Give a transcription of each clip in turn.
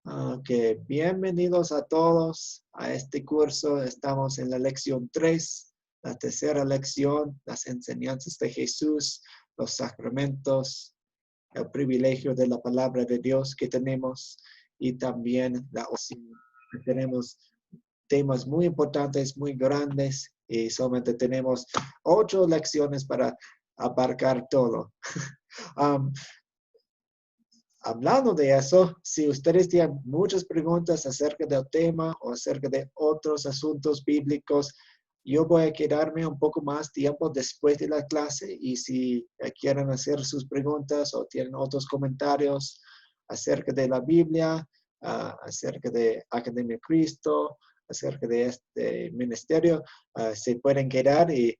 Ok, bienvenidos a todos a este curso. Estamos en la lección 3, la tercera lección, las enseñanzas de Jesús, los sacramentos, el privilegio de la palabra de Dios que tenemos y también la oración. Tenemos temas muy importantes, muy grandes y solamente tenemos 8 lecciones para abarcar todo. Um, Hablando de eso, si ustedes tienen muchas preguntas acerca del tema o acerca de otros asuntos bíblicos, yo voy a quedarme un poco más tiempo después de la clase y si quieren hacer sus preguntas o tienen otros comentarios acerca de la Biblia, acerca de Academia Cristo, acerca de este ministerio, se pueden quedar y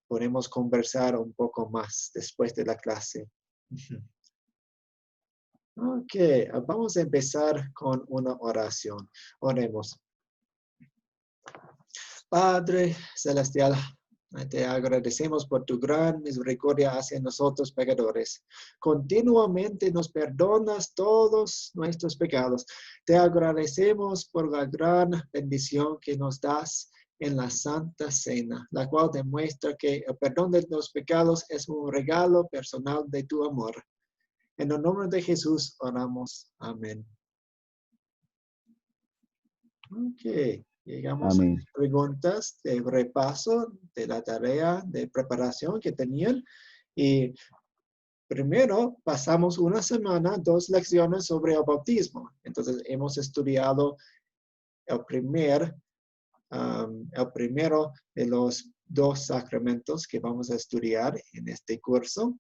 podemos conversar un poco más después de la clase. Ok, vamos a empezar con una oración. Oremos. Padre Celestial, te agradecemos por tu gran misericordia hacia nosotros pecadores. Continuamente nos perdonas todos nuestros pecados. Te agradecemos por la gran bendición que nos das en la Santa Cena, la cual demuestra que el perdón de los pecados es un regalo personal de tu amor. En el nombre de Jesús oramos. Amén. Ok, llegamos a Amén. las preguntas de repaso de la tarea de preparación que tenían. Y primero pasamos una semana, 2 lecciones sobre el bautismo. Entonces hemos estudiado el primero de los 2 sacramentos que vamos a estudiar en este curso.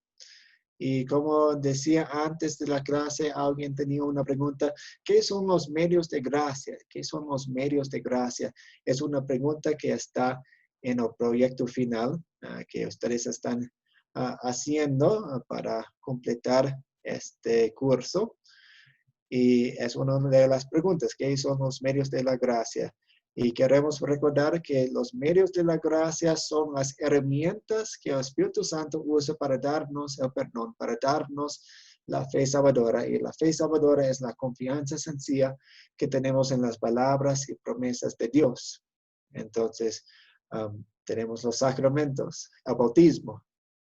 Y como decía antes de la clase, alguien tenía una pregunta, ¿qué son los medios de gracia? ¿Qué son los medios de gracia? Es una pregunta que está en el proyecto final que ustedes están haciendo para completar este curso. Y es una de las preguntas, ¿qué son los medios de la gracia? Y queremos recordar que los medios de la gracia son las herramientas que el Espíritu Santo usa para darnos el perdón, para darnos la fe salvadora. Y la fe salvadora es la confianza sencilla que tenemos en las palabras y promesas de Dios. Entonces, tenemos los sacramentos, el bautismo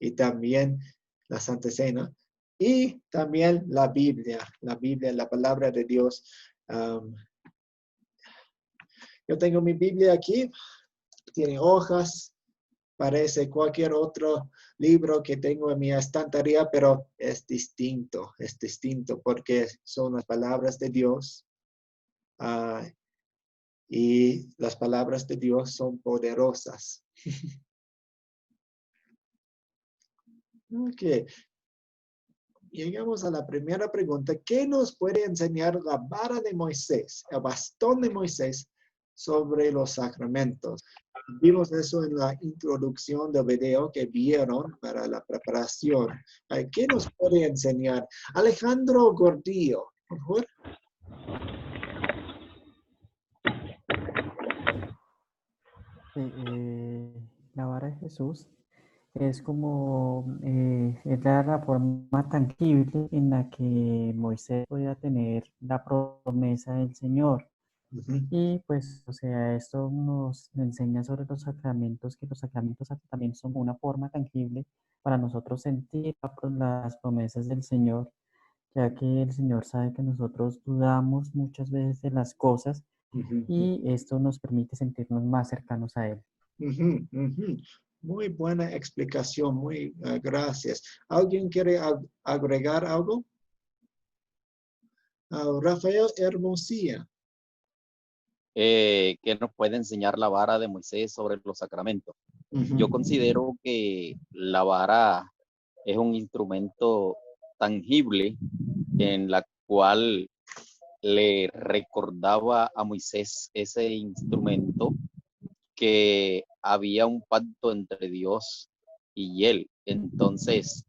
y también la Santa Cena. Y también la Biblia, la palabra de Dios. Yo tengo mi Biblia aquí, tiene hojas, parece cualquier otro libro que tengo en mi estantería, pero es distinto porque son las palabras de Dios. Y las palabras de Dios son poderosas. Ok. Llegamos a la primera pregunta. ¿Qué nos puede enseñar la vara de Moisés, el bastón de Moisés, sobre los sacramentos? Vimos eso en la introducción del video que vieron para la preparación. ¿Qué nos puede enseñar? Alejandro Gordillo, por favor. La vara de Jesús es como era la forma tangible en la que Moisés podía tener la promesa del Señor. Y pues, o sea, esto nos enseña sobre los sacramentos, que los sacramentos también son una forma tangible para nosotros sentir las promesas del Señor, ya que el Señor sabe que nosotros dudamos muchas veces de las cosas y esto nos permite sentirnos más cercanos a Él. Muy buena explicación, muy gracias. ¿Alguien quiere agregar algo? Rafael Hermosilla. Que nos puede enseñar la vara de Moisés sobre los sacramentos. Yo considero que la vara es un instrumento tangible en la cual le recordaba a Moisés ese instrumento que había un pacto entre Dios y él. Entonces,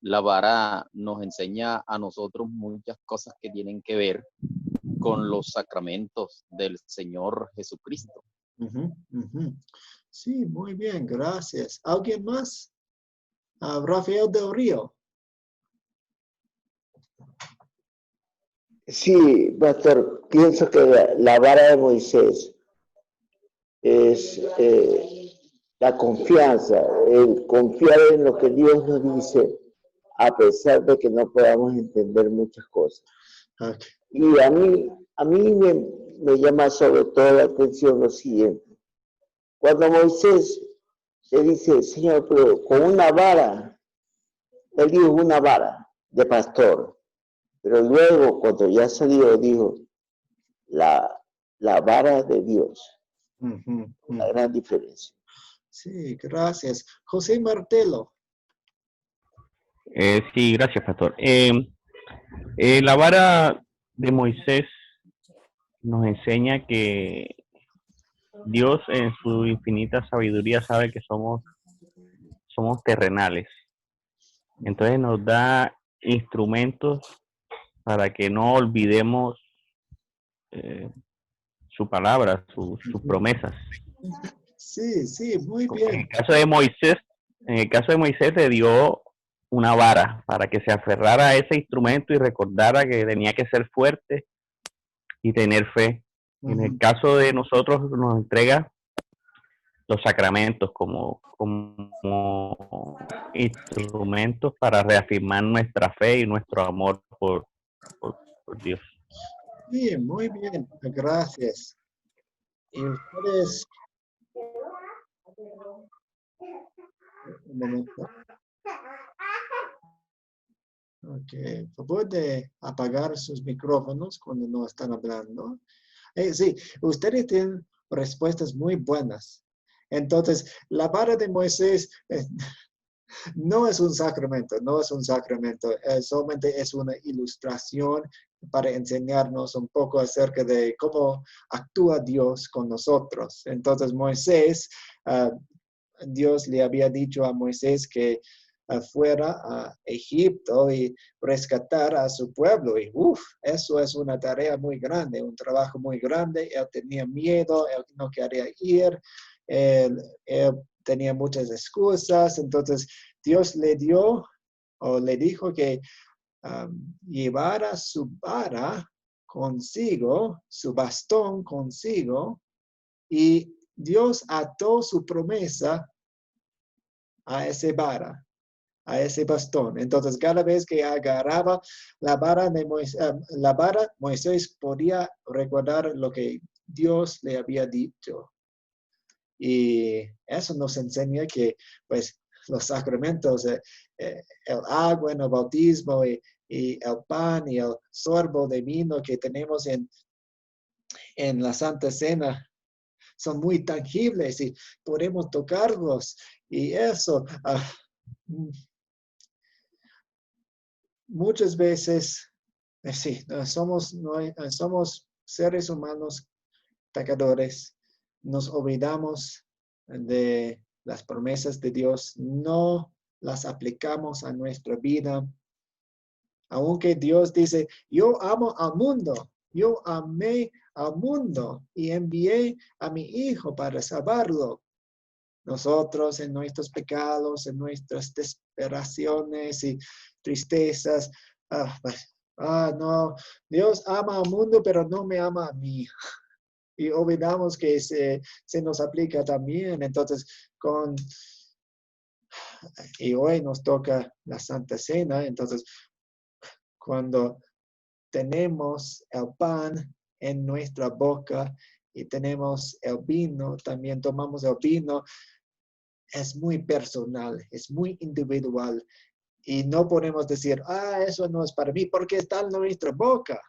la vara nos enseña a nosotros muchas cosas que tienen que ver con los sacramentos del Señor Jesucristo. Sí, muy bien, gracias. ¿Alguien más? Rafael del Río. Sí, pastor, pienso que la vara de Moisés es la confianza, el confiar en lo que Dios nos dice, a pesar de que no podamos entender muchas cosas. Okay. Y a mí me llama sobre todo la atención lo siguiente. Cuando Moisés le dice, Señor, pero con una vara, él dijo una vara de pastor, pero luego cuando ya salió dijo, la vara de Dios, una gran diferencia. Sí, gracias. José Martelo. Sí, gracias, pastor. La vara de Moisés nos enseña que Dios en su infinita sabiduría sabe que somos terrenales. Entonces nos da instrumentos para que no olvidemos su palabra, sus promesas. Sí, sí, muy En bien. el caso de Moisés le dio una vara para que se aferrara a ese instrumento y recordara que tenía que ser fuerte y tener fe. En el caso de nosotros nos entrega los sacramentos como instrumentos para reafirmar nuestra fe y nuestro amor por Dios. Sí, muy bien. Gracias. Y ustedes, un momento. Ok, por favor de apagar sus micrófonos cuando no están hablando. Sí, ustedes tienen respuestas muy buenas. Entonces, la vara de Moisés no es un sacramento, no es un sacramento, solamente es una ilustración para enseñarnos un poco acerca de cómo actúa Dios con nosotros. Entonces, Moisés, Dios le había dicho a Moisés que fuera a Egipto y rescatar a su pueblo. Y eso es una tarea muy grande, un trabajo muy grande. Él tenía miedo, él no quería ir, él tenía muchas excusas. Entonces Dios le dio o le dijo que llevara su vara consigo, su bastón consigo, y Dios ató su promesa a ese vara, a ese bastón. Entonces, cada vez que agarraba la vara de Moisés podía recordar lo que Dios le había dicho. Y eso nos enseña que, pues, los sacramentos, el agua en el bautismo y el pan y el sorbo de vino que tenemos en la Santa Cena son muy tangibles y podemos tocarlos. Y eso, muchas veces, sí, somos seres humanos pecadores, nos olvidamos de las promesas de Dios, no las aplicamos a nuestra vida. Aunque Dios dice, yo amo al mundo, yo amé al mundo y envié a mi Hijo para salvarlo. Nosotros en nuestros pecados, en nuestras desesperaciones y tristezas, no, Dios ama al mundo, pero no me ama a mí. Y olvidamos que se nos aplica también. Entonces, y hoy nos toca la Santa Cena, entonces, cuando tenemos el pan en nuestra boca y tenemos el vino, también tomamos el vino, es muy personal, es muy individual. Y no podemos decir, eso no es para mí, porque está en nuestra boca.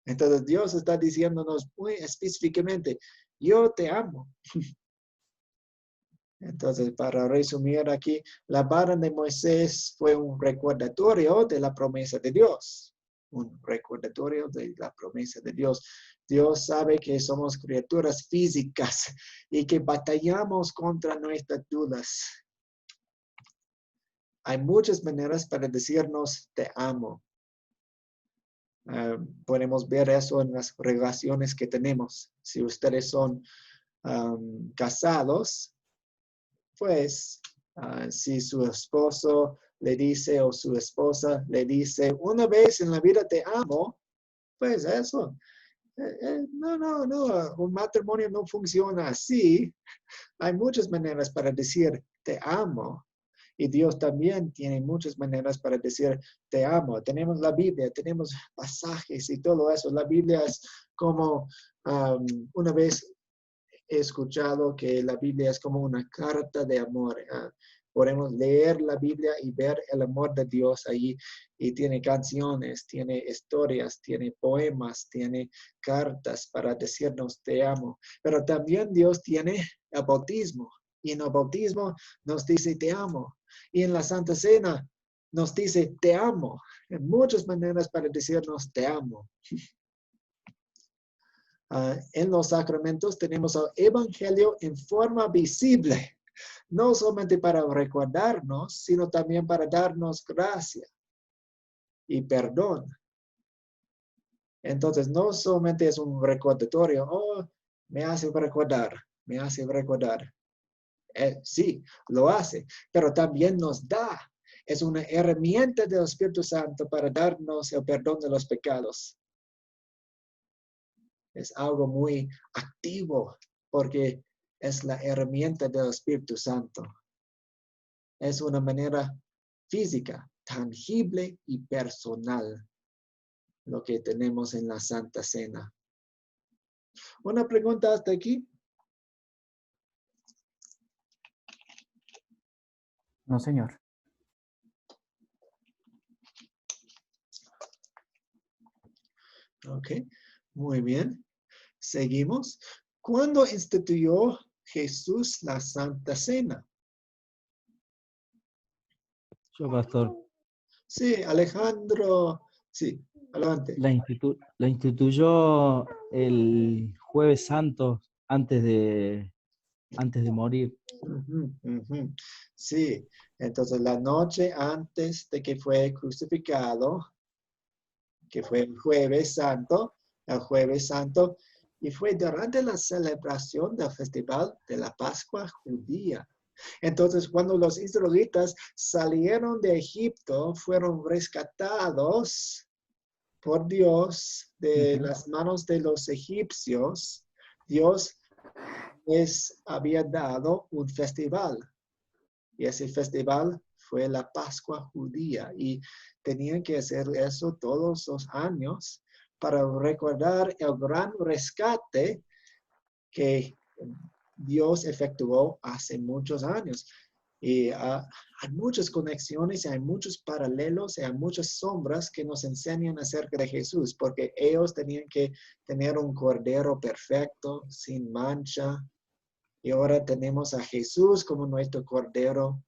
Entonces Dios está diciéndonos muy específicamente, yo te amo. Entonces, para resumir aquí, la vara de Moisés fue un recordatorio de la promesa de Dios. Un recordatorio de la promesa de Dios. Dios sabe que somos criaturas físicas y que batallamos contra nuestras dudas. Hay muchas maneras para decirnos te amo. Podemos ver eso en las relaciones que tenemos. Si ustedes son casados, pues si su esposo le dice o su esposa le dice, una vez en la vida te amo, Pues eso. No. Un matrimonio no funciona así. Hay muchas maneras para decir te amo. Y Dios también tiene muchas maneras para decir te amo. Tenemos la Biblia, tenemos pasajes y todo eso. La Biblia es como una vez he escuchado que la Biblia es como una carta de amor. Podemos leer la Biblia y ver el amor de Dios ahí. Y tiene canciones, tiene historias, tiene poemas, tiene cartas para decirnos te amo. Pero también Dios tiene el bautismo. Y en el bautismo nos dice te amo. Y en la Santa Cena nos dice te amo. En muchas maneras para decirnos te amo. En los sacramentos tenemos el Evangelio en forma visible, no solamente para recordarnos, sino también para darnos gracia y perdón. Entonces, no solamente es un recordatorio, me hace recordar. Sí, lo hace, pero también nos da. Es una herramienta del Espíritu Santo para darnos el perdón de los pecados. Es algo muy activo porque es la herramienta del Espíritu Santo. Es una manera física, tangible y personal lo que tenemos en la Santa Cena. ¿Una pregunta hasta aquí? No, señor. Ok, muy bien. Seguimos. ¿Cuándo instituyó Jesús la Santa Cena? Yo, pastor. Sí, Alejandro. Sí, adelante. La instituyó el Jueves Santo antes de morir. Sí, entonces la noche antes de que fue crucificado, que fue el Jueves Santo, y fue durante la celebración del festival de la Pascua judía. Entonces, cuando los israelitas salieron de Egipto, fueron rescatados por Dios de las manos de los egipcios. Dios les había dado un festival. Y ese festival fue la Pascua judía. Y tenían que hacer eso todos los años para recordar el gran rescate que Dios efectuó hace muchos años. Y hay muchas conexiones, hay muchos paralelos, hay muchas sombras que nos enseñan acerca de Jesús, porque ellos tenían que tener un cordero perfecto, sin mancha. Y ahora tenemos a Jesús como nuestro cordero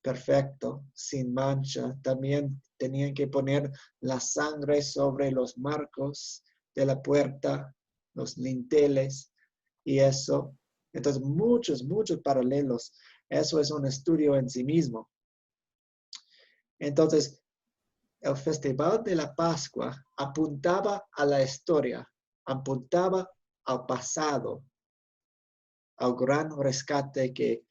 perfecto, sin mancha. También tenían que poner la sangre sobre los marcos de la puerta, los linteles y eso. Entonces, muchos paralelos. Eso es un estudio en sí mismo. Entonces, el Festival de la Pascua apuntaba a la historia, apuntaba al pasado, al gran rescate que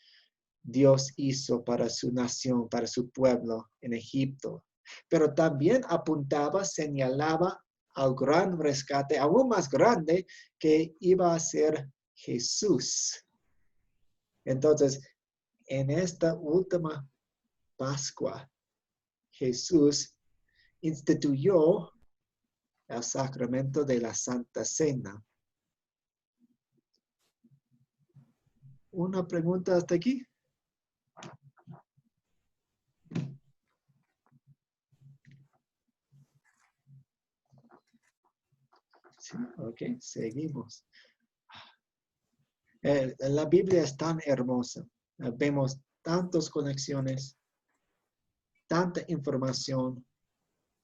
Dios hizo para su nación, para su pueblo en Egipto. Pero también apuntaba, señalaba al gran rescate, aún más grande, que iba a ser Jesús. Entonces, en esta última Pascua, Jesús instituyó el sacramento de la Santa Cena. ¿Una pregunta hasta aquí? Sí, ok, seguimos. La Biblia es tan hermosa. Vemos tantas conexiones, tanta información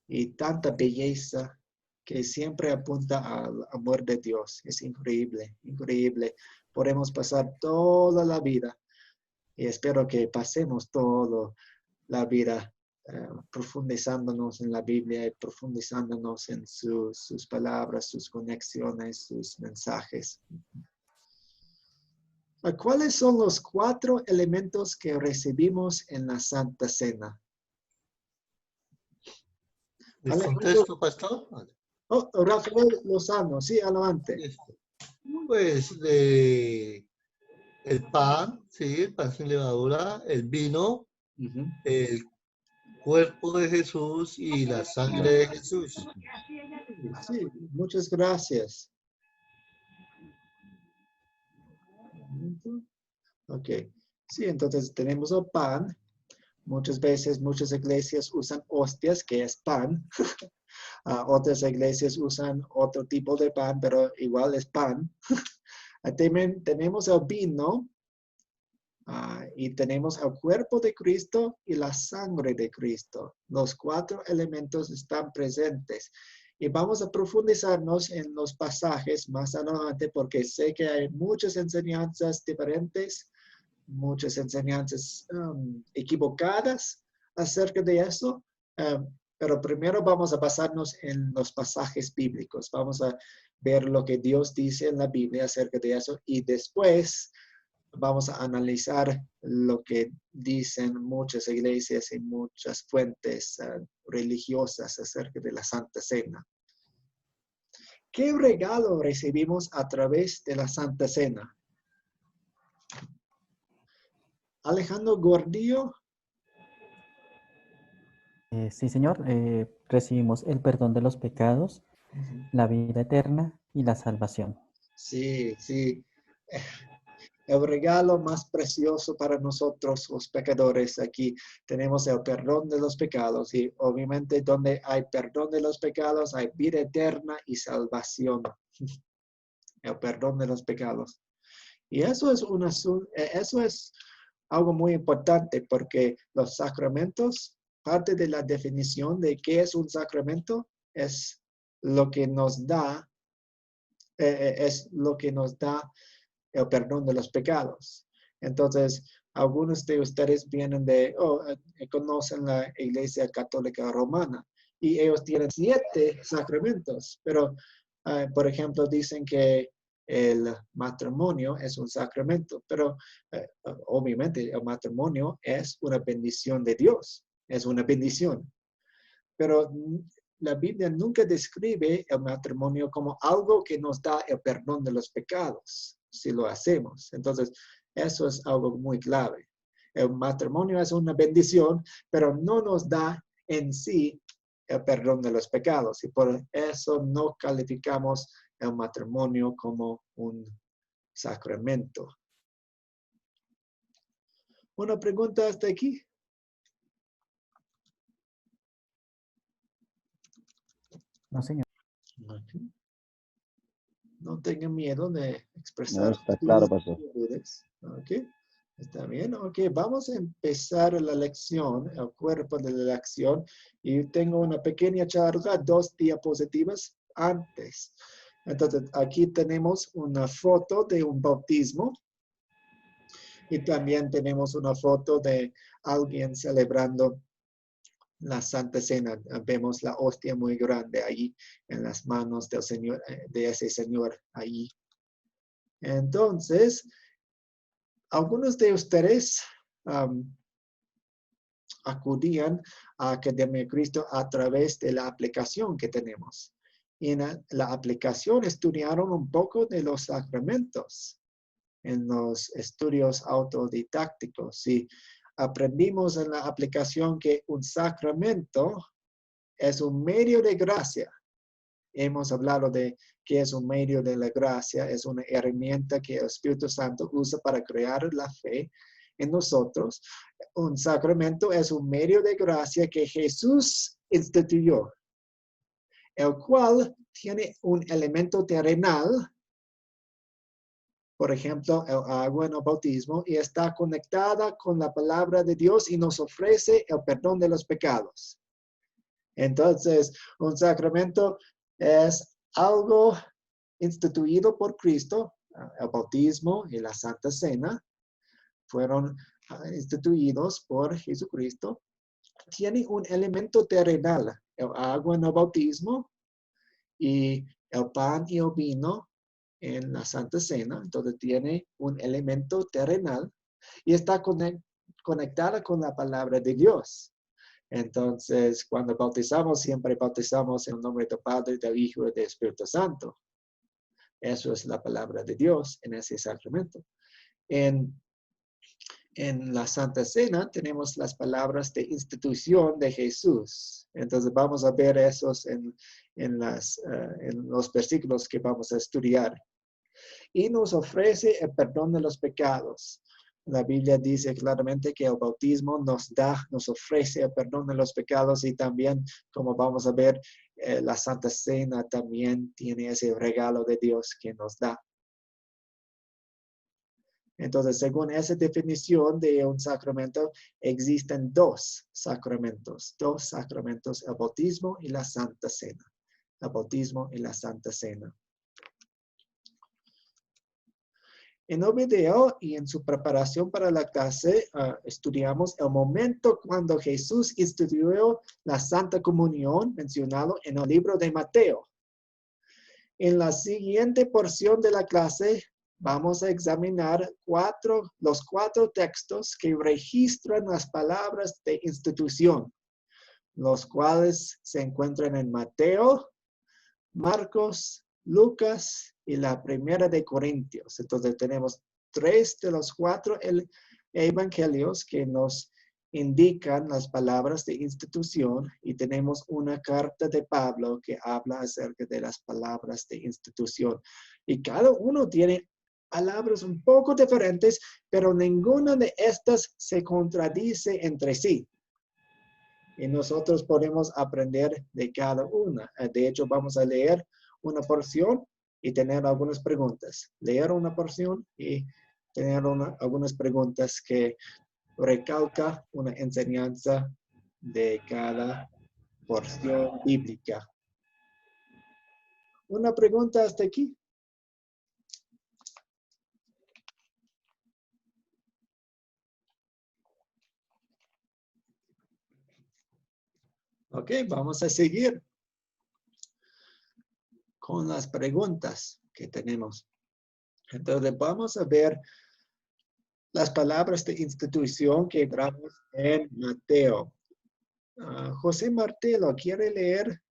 y tanta belleza que siempre apunta al amor de Dios. Es increíble, increíble. Podemos pasar toda la vida y espero que pasemos toda la vida profundizándonos en la Biblia y profundizándonos en sus palabras, sus conexiones, sus mensajes. ¿Cuáles son los 4 elementos que recibimos en la Santa Cena? ¿El contexto, pastor? Oh, Rafael Lozano, sí, adelante. Pues el pan, sí, el pan sin levadura, el vino, el cuerpo de Jesús y la sangre de Jesús. Sí, muchas gracias. Ok, sí, entonces tenemos el pan. Muchas veces, muchas iglesias usan hostias, que es pan. Otras iglesias usan otro tipo de pan, pero igual es pan. También tenemos el vino y tenemos el cuerpo de Cristo y la sangre de Cristo. Los 4 elementos están presentes. Y vamos a profundizarnos en los pasajes más adelante porque sé que hay muchas enseñanzas diferentes, muchas enseñanzas equivocadas acerca de eso. Pero primero vamos a basarnos en los pasajes bíblicos. Vamos a ver lo que Dios dice en la Biblia acerca de eso y después vamos a analizar lo que dicen muchas iglesias y muchas fuentes religiosas acerca de la Santa Cena. ¿Qué regalo recibimos a través de la Santa Cena? Alejandro Gordillo. Sí, Señor, recibimos el perdón de los pecados, la vida eterna y la salvación. Sí, sí. El regalo más precioso para nosotros, los pecadores, aquí tenemos el perdón de los pecados y obviamente donde hay perdón de los pecados hay vida eterna y salvación. El perdón de los pecados. Y eso es algo muy importante porque los sacramentos, parte de la definición de qué es un sacramento es lo que nos da, el perdón de los pecados. Entonces, algunos de ustedes vienen conocen la Iglesia Católica Romana y ellos tienen 7 sacramentos, pero, por ejemplo, dicen que el matrimonio es un sacramento, pero obviamente el matrimonio es una bendición de Dios, es una bendición. Pero la Biblia nunca describe el matrimonio como algo que nos da el perdón de los pecados, si lo hacemos. Entonces, eso es algo muy clave. El matrimonio es una bendición, pero no nos da en sí el perdón de los pecados. Y por eso no calificamos el matrimonio como un sacramento. ¿Una pregunta hasta aquí? No, Señor. Okay. No tengan miedo de expresar. No, está claro, pastor. Ok, está bien. Ok, vamos a empezar la lección, el cuerpo de la lección. Y tengo una pequeña charla, 2 diapositivas antes. Entonces, aquí tenemos una foto de un bautismo. Y también tenemos una foto de alguien celebrando la Santa Cena. Vemos la hostia muy grande ahí en las manos del Señor, de ese Señor ahí. Entonces, algunos de ustedes acudían a Academia de Cristo a través de la aplicación que tenemos. Y en la aplicación estudiaron un poco de los sacramentos en los estudios autodidácticos. Y aprendimos en la aplicación que un sacramento es un medio de gracia. Hemos hablado de que es un medio de la gracia, es una herramienta que el Espíritu Santo usa para crear la fe en nosotros. Un sacramento es un medio de gracia que Jesús instituyó, el cual tiene un elemento terrenal, por ejemplo, el agua en el bautismo, y está conectada con la palabra de Dios y nos ofrece el perdón de los pecados. Entonces, un sacramento es algo instituido por Cristo. El bautismo y la Santa Cena fueron instituidos por Jesucristo. Tiene un elemento terrenal, el agua en el bautismo y el pan y el vino en la Santa Cena. Entonces tiene un elemento terrenal y está conectada con la palabra de Dios. Entonces, cuando bautizamos, siempre bautizamos en el nombre del Padre, del Hijo y del Espíritu Santo. Eso es la palabra de Dios en ese sacramento. En la Santa Cena tenemos las palabras de institución de Jesús. Entonces vamos a ver esos en los versículos que vamos a estudiar. Y nos ofrece el perdón de los pecados. La Biblia dice claramente que el bautismo nos ofrece el perdón de los pecados, y también, como vamos a ver, la Santa Cena también tiene ese regalo de Dios que nos da. Entonces, según esa definición de un sacramento, existen dos sacramentos, el bautismo y la Santa Cena. El bautismo y la Santa Cena. En el video y en su preparación para la clase, estudiamos el momento cuando Jesús instituyó la Santa Comunión, mencionado en el libro de Mateo. En la siguiente porción de la clase, vamos a examinar los cuatro textos que registran las palabras de institución, los cuales se encuentran en Mateo, Marcos, Lucas y la Primera de Corintios. Entonces tenemos 3 de los 4 evangelios que nos indican las palabras de institución, y tenemos una carta de Pablo que habla acerca de las palabras de institución. Y cada uno tiene palabras un poco diferentes, pero ninguna de estas se contradice entre sí. Y nosotros podemos aprender de cada una. De hecho, vamos a leer una porción y tener algunas preguntas. Leer una porción y tener algunas preguntas que recalca una enseñanza de cada porción bíblica. ¿Una pregunta hasta aquí? Ok, vamos a seguir con las preguntas que tenemos. Entonces, vamos a ver las palabras de institución que encontramos en Mateo. José Martelo, ¿quiere leer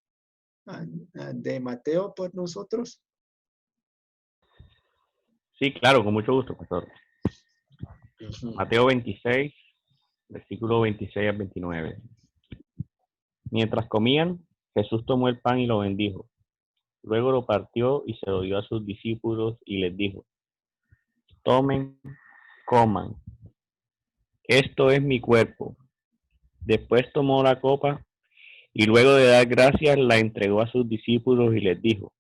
de Mateo por nosotros? Sí, claro, con mucho gusto, pastor. Mateo 26, versículo 26 al 29. Mientras comían, Jesús tomó el pan y lo bendijo. Luego lo partió y se lo dio a sus discípulos y les dijo: tomen, coman. Esto es mi cuerpo. Después tomó la copa y luego de dar gracias la entregó a sus discípulos y les dijo: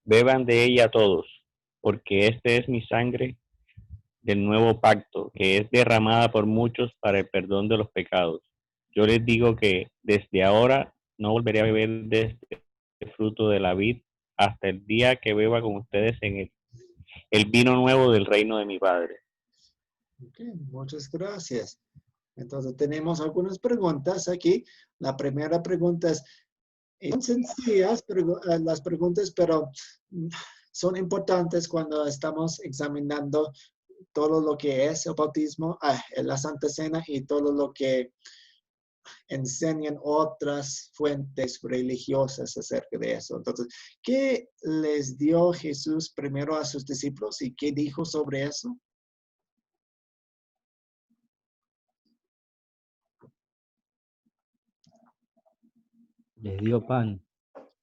beban de ella todos, porque este es mi sangre del nuevo pacto, que es derramada por muchos para el perdón de los pecados. Yo les digo que desde ahora no volveré a beber de este fruto de la vid hasta el día que beba con ustedes en el vino nuevo del reino de mi Padre. Okay, muchas gracias. Entonces tenemos algunas preguntas aquí. La primera pregunta es, son sencillas las preguntas, pero son importantes cuando estamos examinando todo lo que es el bautismo, la Santa Cena, y todo lo que enseñan otras fuentes religiosas acerca de eso. Entonces, ¿qué les dio Jesús primero a sus discípulos y qué dijo sobre eso? Les dio pan.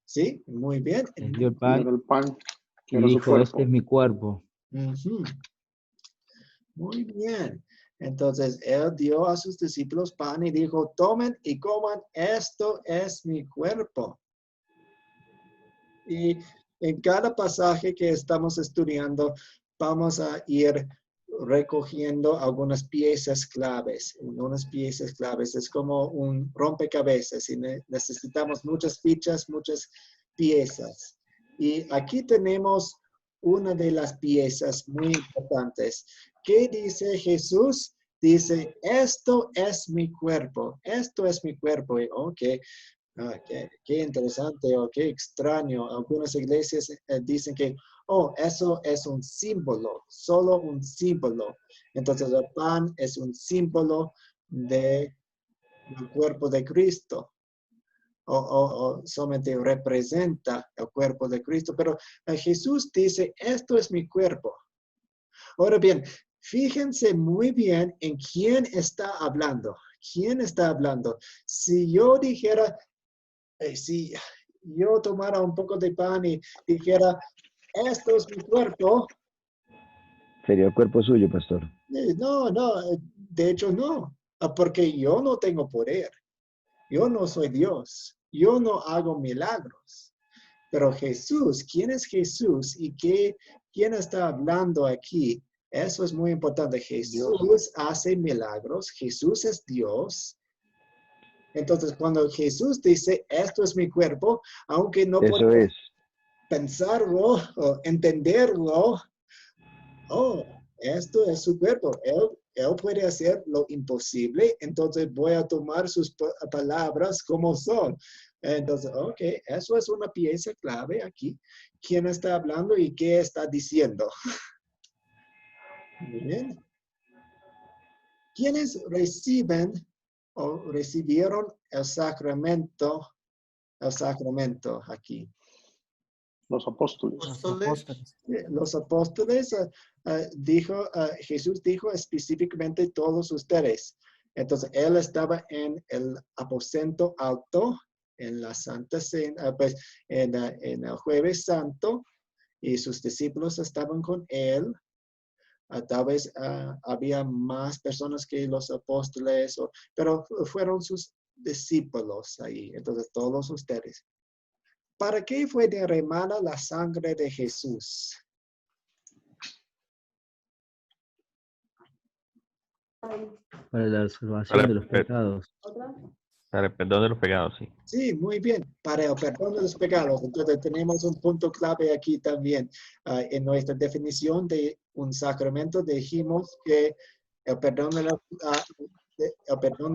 Sí, muy bien. Les dio el Era pan el pan, y era su dijo: cuerpo. este es mi cuerpo. Ujú. Muy bien. Entonces, él dio a sus discípulos pan y dijo: tomen y coman, esto es mi cuerpo. Y en cada pasaje que estamos estudiando, vamos a ir recogiendo algunas piezas claves. Unas piezas claves es como un rompecabezas y necesitamos muchas fichas, muchas piezas. Y aquí tenemos una de las piezas muy importantes. ¿Qué dice Jesús? Dice: esto es mi cuerpo. Esto es mi cuerpo. Y, okay. Qué interesante o qué extraño. Algunas iglesias dicen que, eso es un símbolo, solo un símbolo. Entonces el pan es un símbolo de el cuerpo de Cristo. O solamente representa el cuerpo de Cristo, pero Jesús dice, esto es mi cuerpo. Ahora bien, fíjense muy bien en quién está hablando. ¿Quién está hablando? Si yo dijera, si yo tomara un poco de pan y dijera, esto es mi cuerpo. Sería el cuerpo suyo, pastor. No, de hecho no, porque yo no tengo poder. Yo no soy Dios. Yo no hago milagros. Pero Jesús, ¿quién es Jesús? ¿Y quién está hablando aquí? Eso es muy importante. Jesús hace milagros. Jesús es Dios. Entonces, cuando Jesús dice, esto es mi cuerpo, aunque no puedo pensarlo o entenderlo, esto es su cuerpo. Él puede hacer lo imposible, entonces voy a tomar sus palabras como son. Entonces, ok, eso es una pieza clave aquí. ¿Quién está hablando y qué está diciendo? Muy bien. ¿Quiénes reciben o recibieron el sacramento aquí? Los apóstoles. Los apóstoles Jesús dijo específicamente todos ustedes. Entonces, él estaba en el aposento alto, en la Santa Cena, pues, en el Jueves Santo, y sus discípulos estaban con él. Tal vez había más personas que los apóstoles, pero fueron sus discípulos ahí. Entonces, todos ustedes. ¿Para qué fue derramada la sangre de Jesús? Para la salvación de los pecados. Para el perdón de los pecados, sí. Sí, muy bien. Para el perdón de los pecados. Entonces tenemos un punto clave aquí también. En nuestra definición de un sacramento dijimos que el perdón de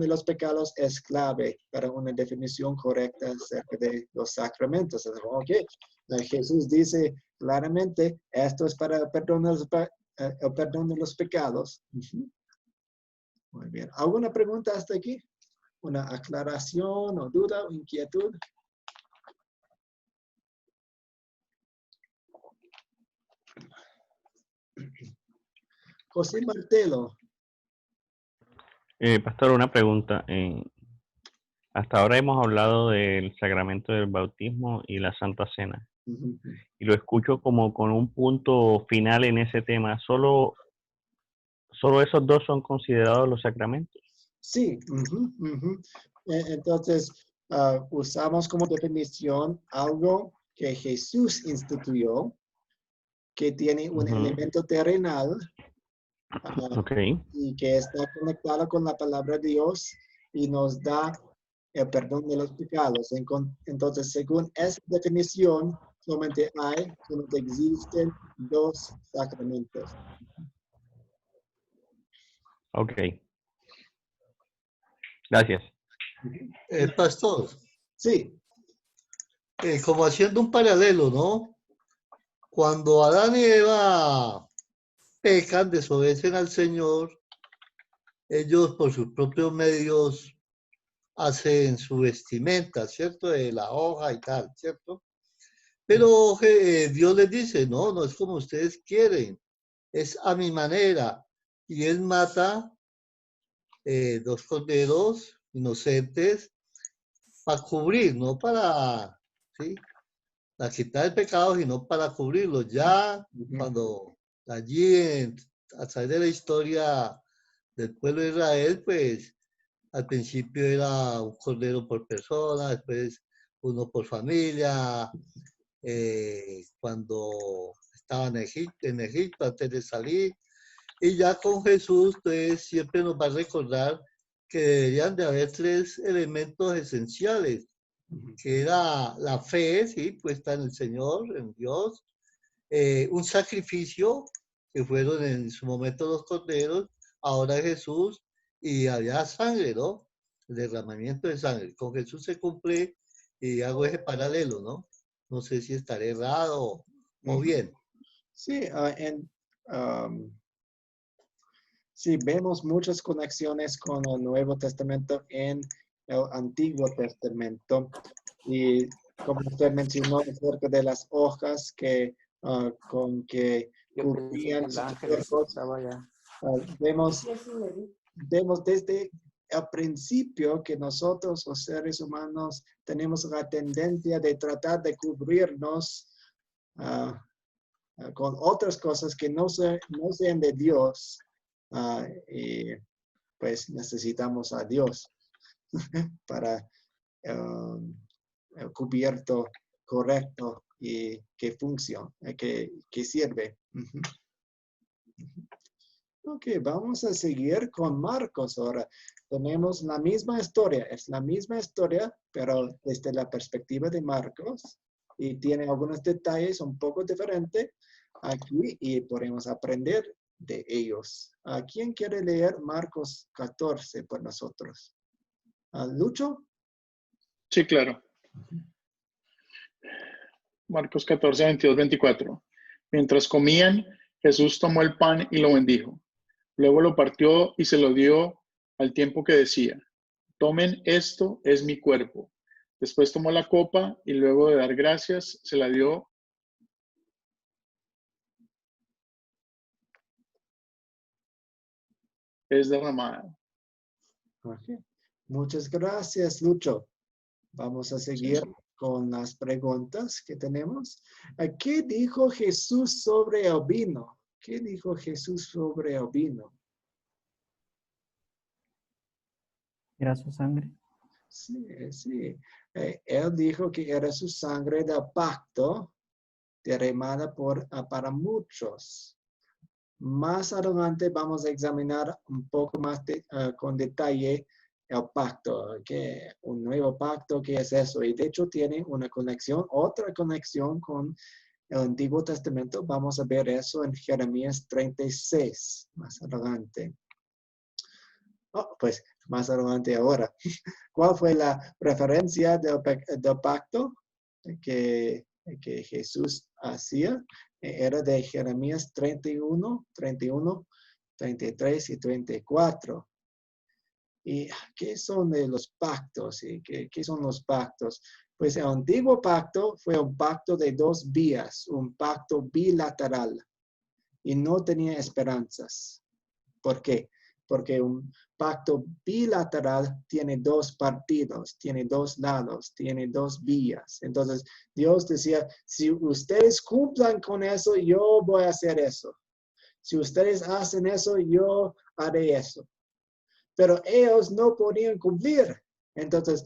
los pecados es clave para una definición correcta acerca de los sacramentos. Okay. Jesús dice claramente, esto es para el perdón de los pecados. Muy bien. ¿Alguna pregunta hasta aquí? ¿Una aclaración o duda o inquietud? José Martelo. Pastor, una pregunta. Hasta ahora hemos hablado del sacramento del bautismo y la Santa Cena. Y lo escucho como con un punto final en ese tema. ¿Solo esos dos son considerados los sacramentos? Sí. Entonces, usamos como definición algo que Jesús instituyó, que tiene un elemento terrenal y que está conectado con la palabra de Dios y nos da el perdón de los pecados. Entonces, según esa definición, solamente existen dos sacramentos. Ok. Gracias. Pastor. Sí. Como haciendo un paralelo, ¿no? Cuando Adán y Eva pecan, desobedecen al Señor, ellos por sus propios medios hacen su vestimenta, ¿cierto? De la hoja y tal, ¿cierto? Pero Dios les dice, no es como ustedes quieren, es a mi manera. Y Él mata 2 corderos inocentes para cubrir, no para, ¿sí? Para quitar el pecado, sino para cubrirlo. Ya cuando allí, a través de la historia del pueblo de Israel, pues al principio era un cordero por persona, después uno por familia. Cuando estaba en Egipto, antes de salir. Y ya con Jesús, pues siempre nos va a recordar que deberían de haber 3 elementos esenciales, que era la fe, sí, puesta en el Señor, en Dios, un sacrificio, que fueron en su momento los corderos, ahora Jesús, y había sangre, ¿no? El derramamiento de sangre. Con Jesús se cumple, y hago ese paralelo, ¿no? No sé si estaré errado o bien. Sí, sí, vemos muchas conexiones con el Nuevo Testamento en el Antiguo Testamento. Y como usted mencionó acerca de las hojas que con que cubrían sus cuerpos, vemos desde el principio que nosotros, los seres humanos, tenemos la tendencia de tratar de cubrirnos con otras cosas que no sean de Dios. Y pues necesitamos a Dios para el cubierto correcto y que funcione, que sirve. Ok, vamos a seguir con Marcos ahora. Tenemos la misma historia, es la misma historia, pero desde la perspectiva de Marcos, y tiene algunos detalles un poco diferentes aquí y podemos aprender de ellos. ¿Quién quiere leer Marcos 14 por nosotros? ¿Lucho? Sí, claro. Marcos 14, 22, 24. Mientras comían, Jesús tomó el pan y lo bendijo. Luego lo partió y se lo dio al tiempo que decía: tomen, esto es mi cuerpo. Después tomó la copa y luego de dar gracias, se la dio. Es derramada. Okay. Muchas gracias, Lucho. Vamos a seguir con las preguntas que tenemos. ¿Qué dijo Jesús sobre el vino? ¿Qué dijo Jesús sobre el vino? ¿Era su sangre? Sí, sí. Él dijo que era su sangre del pacto derramada para muchos. Más adelante vamos a examinar un poco más con detalle el pacto, un nuevo pacto, ¿qué es eso? Y de hecho tiene una conexión, otra conexión con el Antiguo Testamento. Vamos a ver eso en Jeremías 36, más adelante. Pues más adelante ahora. ¿Cuál fue la referencia del pacto que Jesús hacía? Era de Jeremías 31, 33 y 34. ¿Y qué son de los pactos? ¿Qué son los pactos? Pues el antiguo pacto fue un pacto de dos vías, un pacto bilateral. Y no tenía esperanzas. ¿Por qué? Porque un pacto bilateral tiene dos partidos, tiene dos lados, tiene dos vías. Entonces, Dios decía, si ustedes cumplan con eso, yo voy a hacer eso. Si ustedes hacen eso, yo haré eso. Pero ellos no podían cumplir. Entonces,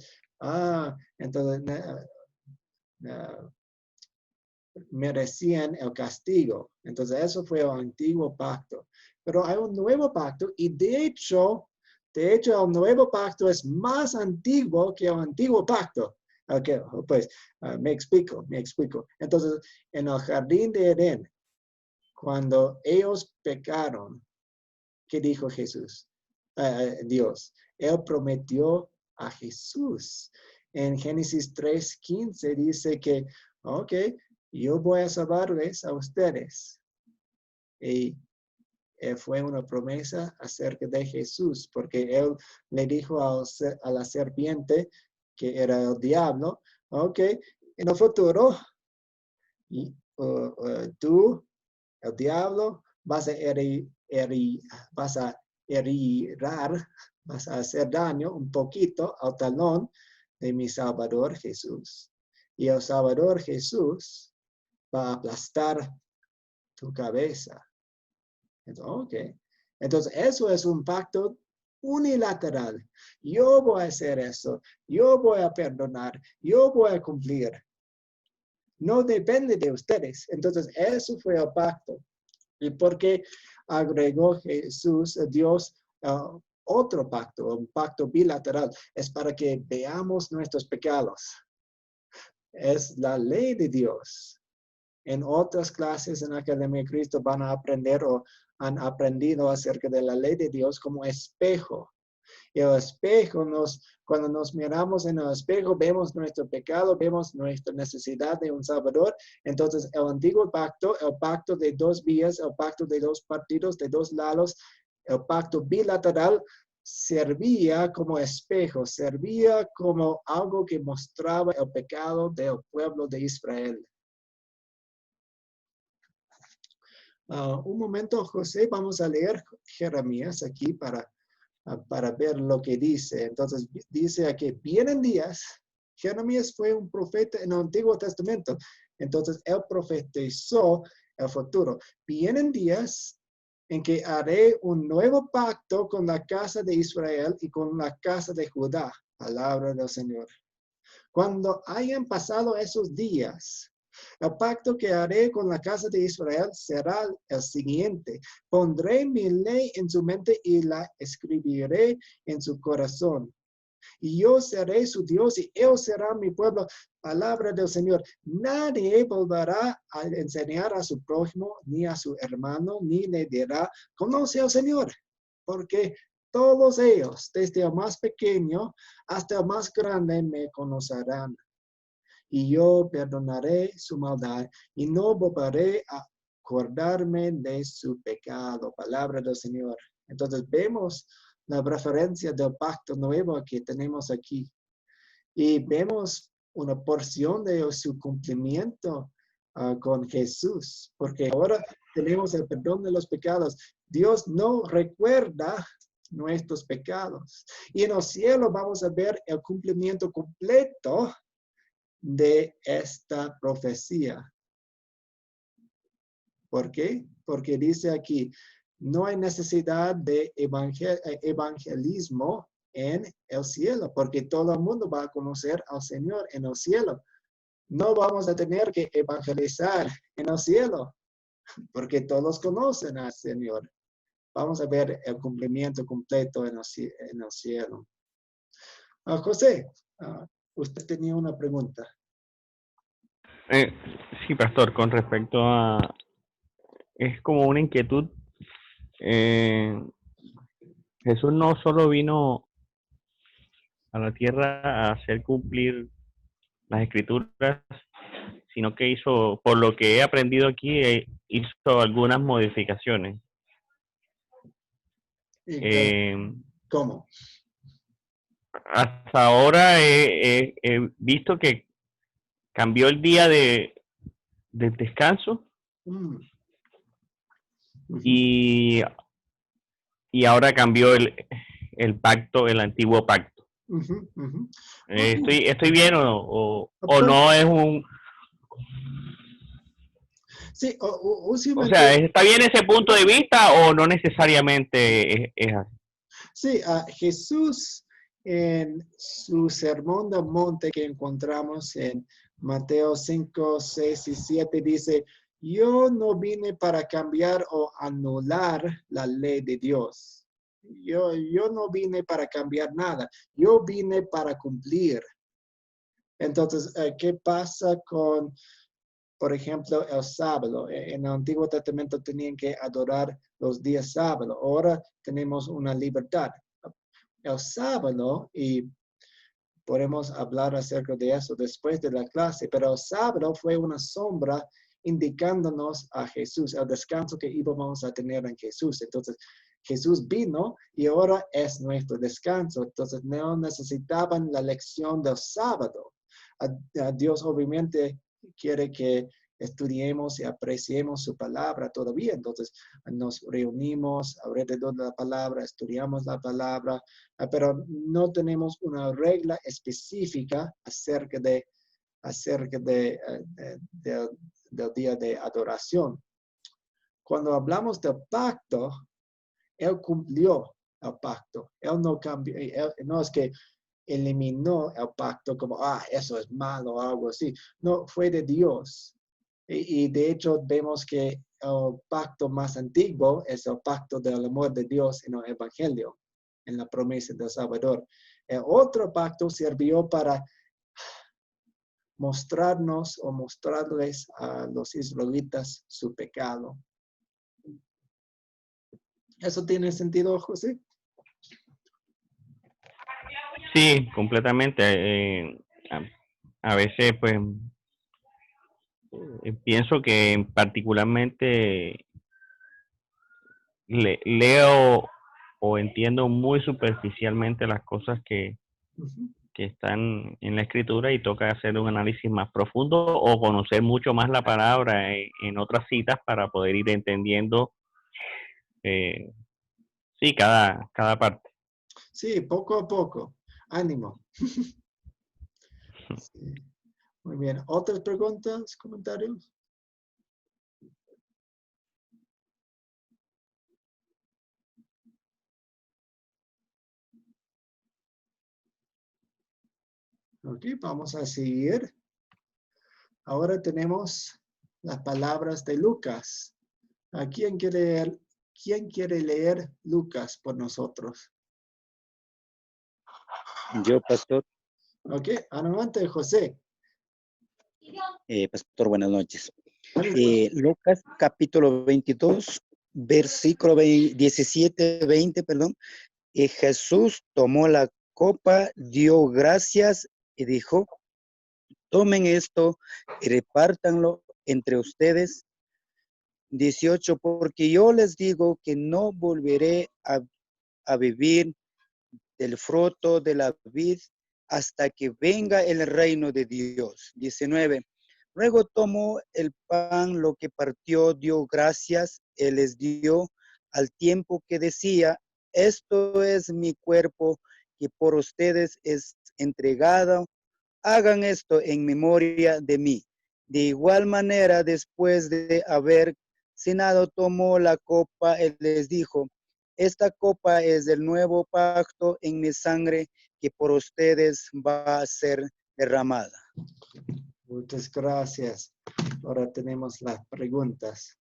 merecían el castigo. Entonces, eso fue el antiguo pacto. Pero hay un nuevo pacto y de hecho, el nuevo pacto es más antiguo que el antiguo pacto. Okay, pues, me explico. Entonces, en el jardín de Edén, cuando ellos pecaron, ¿qué dijo Jesús? Dios. Él prometió a Jesús. En Génesis 3:15 dice que, ok, yo voy a salvarles a ustedes. Y fue una promesa acerca de Jesús, porque él le dijo a la serpiente, que era el diablo, ok, en el futuro, tú, el diablo, vas a hacer daño un poquito al talón de mi Salvador Jesús. Y el Salvador Jesús va a aplastar tu cabeza. Entonces, eso es un pacto unilateral. Yo voy a hacer eso. Yo voy a perdonar. Yo voy a cumplir. No depende de ustedes. Entonces, eso fue el pacto. ¿Y por qué agregó Jesús, Dios, otro pacto, un pacto bilateral? Es para que veamos nuestros pecados. Es la ley de Dios. En otras clases en la Academia de Cristo van a aprender o han aprendido acerca de la ley de Dios como espejo. Y el espejo, cuando nos miramos en el espejo, vemos nuestro pecado, vemos nuestra necesidad de un Salvador. Entonces, el antiguo pacto, el pacto de dos vías, el pacto de dos partidos, de dos lados, el pacto bilateral, servía como espejo, servía como algo que mostraba el pecado del pueblo de Israel. Un momento, José, vamos a leer Jeremías aquí para ver lo que dice. Entonces, dice aquí, vienen días. Jeremías fue un profeta en el Antiguo Testamento. Entonces, él profetizó el futuro. Vienen días en que haré un nuevo pacto con la casa de Israel y con la casa de Judá. Palabra del Señor. Cuando hayan pasado esos días, el pacto que haré con la casa de Israel será el siguiente. Pondré mi ley en su mente y la escribiré en su corazón. Y yo seré su Dios y él será mi pueblo. Palabra del Señor. Nadie volverá a enseñar a su prójimo ni a su hermano, ni le dirá, conoce al Señor. Porque todos ellos, desde el más pequeño hasta el más grande, me conocerán. Y yo perdonaré su maldad y no volveré a acordarme de su pecado. Palabra del Señor. Entonces vemos la referencia del pacto nuevo que tenemos aquí. Y vemos una porción de su cumplimiento con Jesús. Porque ahora tenemos el perdón de los pecados. Dios no recuerda nuestros pecados. Y en el cielo vamos a ver el cumplimiento completo de esta profecía. ¿Por qué? Porque dice aquí, no hay necesidad de evangelismo en el cielo, porque todo el mundo va a conocer al Señor en el cielo. No vamos a tener que evangelizar en el cielo, porque todos conocen al Señor. Vamos a ver el cumplimiento completo en el cielo. José, usted tenía una pregunta. Sí, pastor, con respecto a... Es como una inquietud. Jesús no solo vino a la tierra a hacer cumplir las escrituras, sino que hizo, por lo que he aprendido aquí, hizo algunas modificaciones. ¿Cómo? Hasta ahora he visto que cambió el día del descanso y ahora cambió el pacto, el antiguo pacto. ¿Estoy bien o no es un... Sí, o sea, ¿está bien ese punto de vista o no necesariamente es así? Sí, Jesús en su sermón del monte que encontramos en Mateo 5, 6 y 7 dice, yo no vine para cambiar o anular la ley de Dios. Yo no vine para cambiar nada. Yo vine para cumplir. Entonces, ¿qué pasa con, por ejemplo, el sábado? En el Antiguo Testamento tenían que adorar los días sábados. Ahora tenemos una libertad. El sábado, y podemos hablar acerca de eso después de la clase, pero el sábado fue una sombra indicándonos a Jesús, el descanso que íbamos a tener en Jesús. Entonces, Jesús vino y ahora es nuestro descanso. Entonces, no necesitaban la lección del sábado. Dios obviamente quiere que estudiemos y apreciemos su palabra todavía. Entonces, nos reunimos alrededor de la palabra, estudiamos la palabra, pero no tenemos una regla específica acerca del día de adoración. Cuando hablamos del pacto, Él cumplió el pacto. Él no cambió, no es que eliminó el pacto como, eso es malo o algo así. No, fue de Dios. Y de hecho vemos que el pacto más antiguo es el pacto del amor de Dios en el Evangelio, en la promesa del Salvador. El otro pacto sirvió para mostrarnos o mostrarles a los israelitas su pecado. ¿Eso tiene sentido, José? Sí, completamente. A veces, pues, pienso que particularmente leo o entiendo muy superficialmente las cosas que están en la escritura y toca hacer un análisis más profundo o conocer mucho más la palabra en otras citas para poder ir entendiendo sí, cada parte. Sí, poco a poco. Ánimo. Sí. Muy bien. ¿Otras preguntas, comentarios? Ok, vamos a seguir. Ahora tenemos las palabras de Lucas. ¿A quién quiere leer Lucas por nosotros? Yo, pastor. Ok, adelante, José. Pastor, buenas noches. Lucas capítulo 22, versículo 17, 20, perdón. Jesús tomó la copa, dio gracias y dijo, tomen esto y repártanlo entre ustedes. 18, porque yo les digo que no volveré a vivir del fruto de la vid hasta que venga el reino de Dios. 19. Luego tomó el pan, lo que partió, dio gracias, él les dio al tiempo que decía, esto es mi cuerpo que por ustedes es entregado, hagan esto en memoria de mí. De igual manera, después de haber cenado, tomó la copa y les dijo, esta copa es del nuevo pacto en mi sangre que por ustedes va a ser derramada. Muchas gracias. Ahora tenemos las preguntas.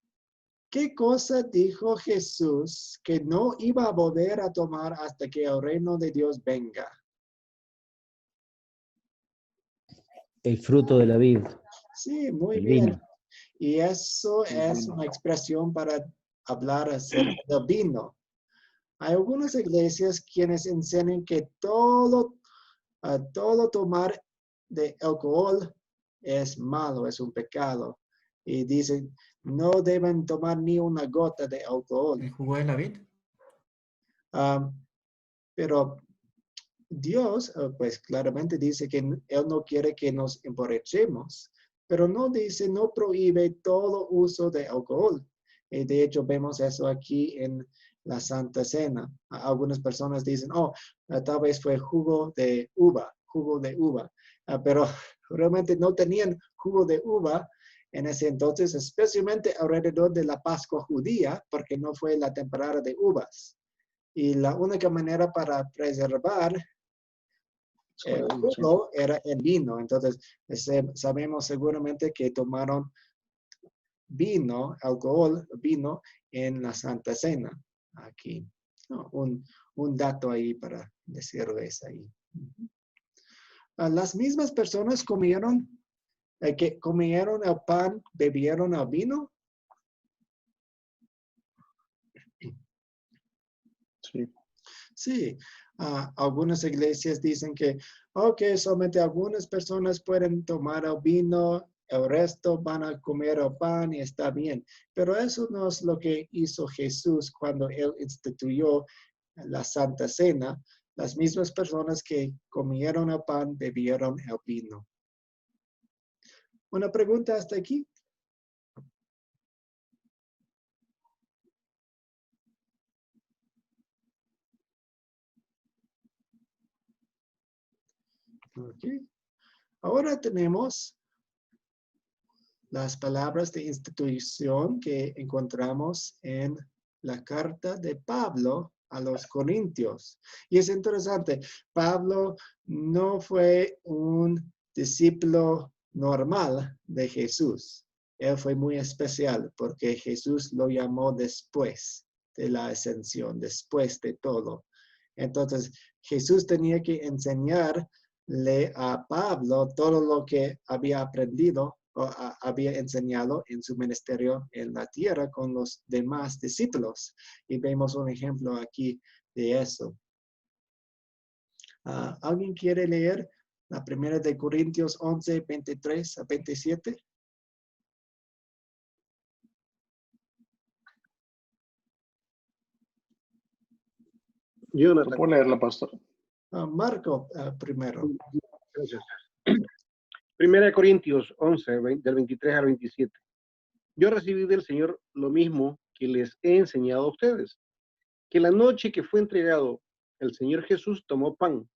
¿Qué cosa dijo Jesús que no iba a volver a tomar hasta que el reino de Dios venga? El fruto de la vid. Sí, muy el bien. vino. Y eso es una expresión para hablar acerca del vino. Hay algunas iglesias quienes enseñan que todo tomar de alcohol es malo, es un pecado. Y dicen, no deben tomar ni una gota de alcohol. ¿El jugo de la vid? Pero Dios, pues claramente dice que Él no quiere que nos emborrachemos, pero no dice, no prohíbe todo uso de alcohol. De hecho, vemos eso aquí en la Santa Cena. Algunas personas dicen, oh, tal vez fue jugo de uva. Pero realmente no tenían jugo de uva en ese entonces, especialmente alrededor de la Pascua judía, porque no fue la temporada de uvas. Y la única manera para preservar el jugo era el vino. Entonces, sabemos seguramente que tomaron vino en la Santa Cena. Aquí, ¿no? un dato ahí para decirles ahí. Las mismas personas comieron el pan, bebieron el vino. Sí. Sí, algunas iglesias dicen que, solamente algunas personas pueden tomar el vino, el resto van a comer el pan y está bien. Pero eso no es lo que hizo Jesús cuando Él instituyó la Santa Cena. Las mismas personas que comieron el pan, bebieron el vino. ¿Una pregunta hasta aquí? Okay. Ahora tenemos las palabras de institución que encontramos en la carta de Pablo a los Corintios. Y es interesante, Pablo no fue un discípulo normal de Jesús. Él fue muy especial porque Jesús lo llamó después de la ascensión, después de todo. Entonces, Jesús tenía que enseñarle a Pablo todo lo que había aprendido o había enseñado en su ministerio en la tierra con los demás discípulos. Y vemos un ejemplo aquí de eso. ¿Alguien quiere leer la primera de Corintios 11, 23 a 27? Jonathan. ¿Puedo leerla, pastor? Marco, primero. Gracias. 1 Corintios 11, del 23 al 27. Yo recibí del Señor lo mismo que les he enseñado a ustedes, que la noche que fue entregado, el Señor Jesús tomó pan,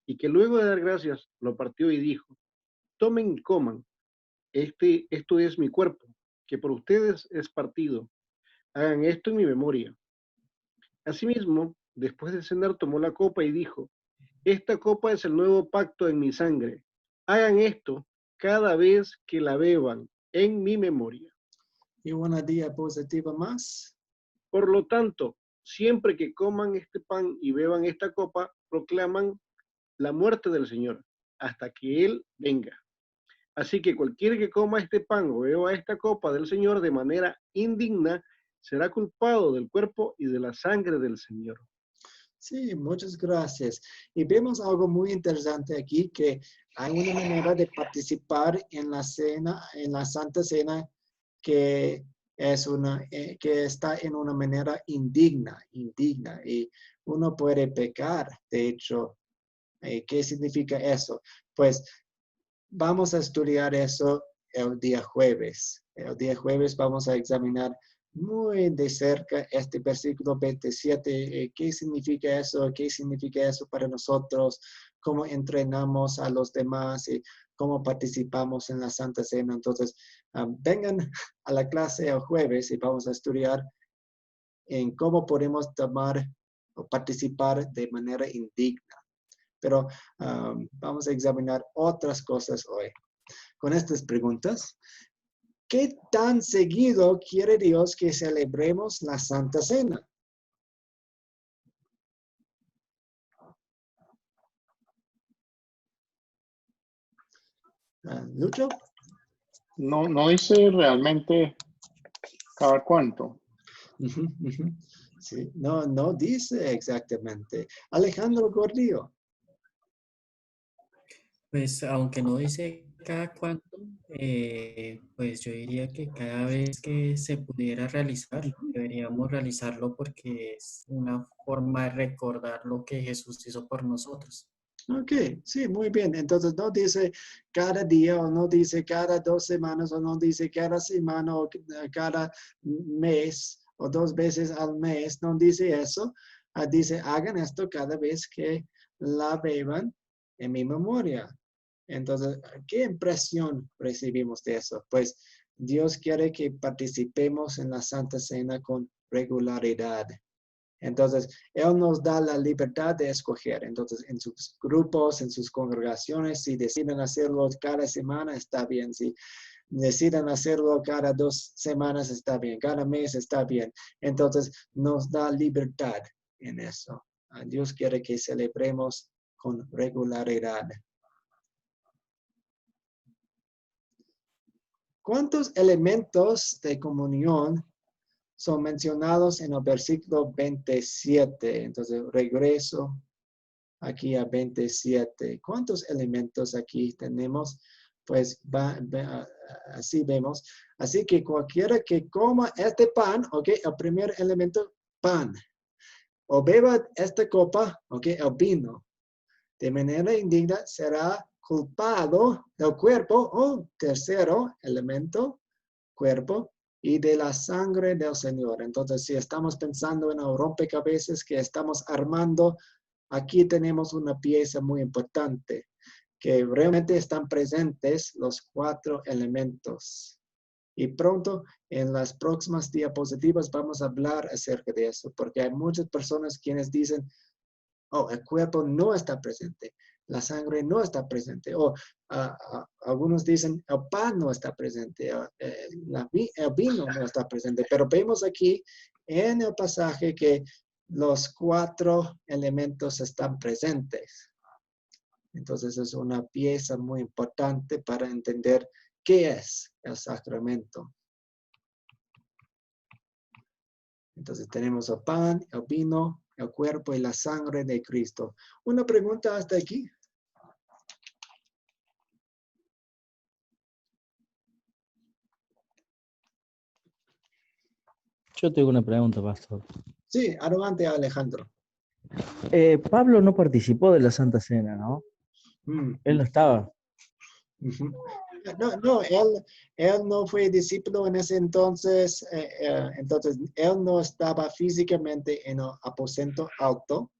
y que luego de dar gracias, lo partió y dijo, tomen y coman, esto es mi cuerpo, que por ustedes es partido. Hagan esto en mi memoria. Asimismo, después de cenar, tomó la copa y dijo, esta copa es el nuevo pacto en mi sangre. Hagan esto cada vez que la beban en mi memoria. Y una diapositiva más. Por lo tanto, siempre que coman este pan y beban esta copa, proclaman la muerte del Señor, hasta que Él venga. Así que cualquiera que coma este pan o beba esta copa del Señor de manera indigna, será culpado del cuerpo y de la sangre del Señor. Sí, muchas gracias. Y vemos algo muy interesante aquí, que hay una manera de participar en la cena, en la Santa Cena, que es que está en una manera indigna, y uno puede pecar. De hecho, ¿qué significa eso? Pues vamos a estudiar eso el día jueves. El día jueves vamos a examinar muy de cerca este versículo 27. ¿Qué significa eso? ¿Qué significa eso para nosotros? ¿Cómo entrenamos a los demás? ¿Y cómo participamos en la Santa Cena? Entonces, vengan a la clase el jueves y vamos a estudiar en cómo podemos tomar o participar de manera indigna. Pero vamos a examinar otras cosas hoy. Con estas preguntas, ¿qué tan seguido quiere Dios que celebremos la Santa Cena? ¿Lucho? No dice realmente cada cuánto. Sí, no dice exactamente. Alejandro Gordillo. Pues aunque no dice cada cuánto, pues yo diría que cada vez que se pudiera realizar, deberíamos realizarlo porque es una forma de recordar lo que Jesús hizo por nosotros. Ok, sí, muy bien. Entonces no dice cada día, o no dice cada 2 semanas, o no dice cada semana, o cada mes, o 2 veces al mes. No dice eso. Dice, hagan esto cada vez que la beban en mi memoria. Entonces, ¿qué impresión recibimos de eso? Pues Dios quiere que participemos en la Santa Cena con regularidad. Entonces, Él nos da la libertad de escoger. Entonces, en sus grupos, en sus congregaciones, si deciden hacerlo cada semana, está bien. Si deciden hacerlo cada 2 semanas, está bien. Cada mes, está bien. Entonces, nos da libertad en eso. Dios quiere que celebremos con regularidad. ¿Cuántos elementos de comunión son mencionados en el versículo 27? Entonces, regreso aquí a 27. ¿Cuántos elementos aquí tenemos? Pues así vemos. Así que cualquiera que coma este pan, ok, el primer elemento, pan. O beba esta copa, ok, el vino. De manera indigna será culpado del cuerpo, o tercero elemento, cuerpo, y de la sangre del Señor. Entonces, si estamos pensando en el rompecabezas que estamos armando, aquí tenemos una pieza muy importante, que realmente están presentes los 4 elementos. Y pronto, en las próximas diapositivas, vamos a hablar acerca de eso, porque hay muchas personas quienes dicen, oh, el cuerpo no está presente, la sangre no está presente, o algunos dicen, el pan no está presente, el vino no está presente, pero vemos aquí en el pasaje que los 4 elementos están presentes. Entonces es una pieza muy importante para entender qué es el sacramento. Entonces tenemos el pan, el vino, el cuerpo y la sangre de Cristo. ¿Una pregunta hasta aquí? Yo tengo una pregunta, pastor. Sí, adelante, Alejandro. Pablo no participó de la Santa Cena, ¿no? Él no estaba. No, él no fue discípulo en ese entonces, entonces él no estaba físicamente en el aposento alto.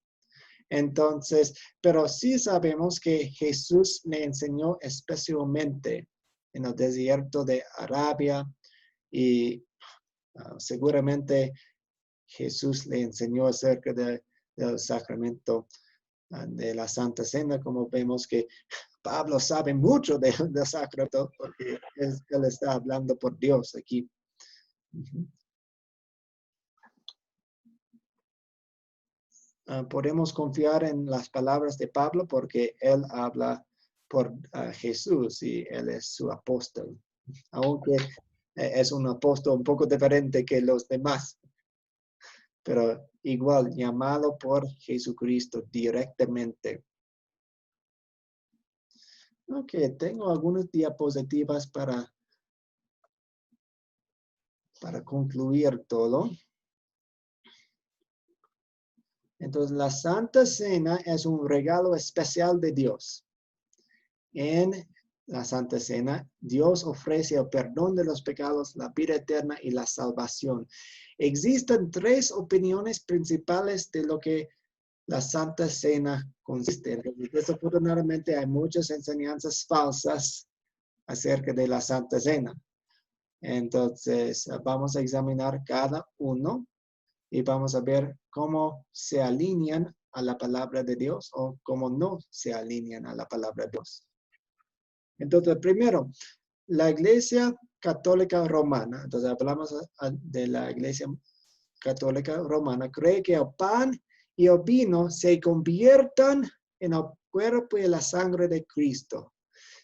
Entonces, pero sí sabemos que Jesús le enseñó especialmente en el desierto de Arabia y seguramente Jesús le enseñó acerca del sacramento de la Santa Cena, como vemos que Pablo sabe mucho del sacramento porque él está hablando por Dios aquí. Podemos confiar en las palabras de Pablo porque él habla por Jesús y él es su apóstol, aunque es un apóstol un poco diferente que los demás, pero igual llamado por Jesucristo directamente. Ok, tengo algunas diapositivas para concluir todo. Entonces, la Santa Cena es un regalo especial de Dios. En la Santa Cena, Dios ofrece el perdón de los pecados, la vida eterna y la salvación. Existen 3 opiniones principales de lo que la Santa Cena consiste. Desafortunadamente, hay muchas enseñanzas falsas acerca de la Santa Cena. Entonces, vamos a examinar cada uno y vamos a ver cómo se alinean a la palabra de Dios o cómo no se alinean a la palabra de Dios. Entonces, primero, la Iglesia Católica Romana. Entonces, hablamos de la Iglesia Católica Romana. Cree que el pan y el vino se conviertan en el cuerpo y la sangre de Cristo.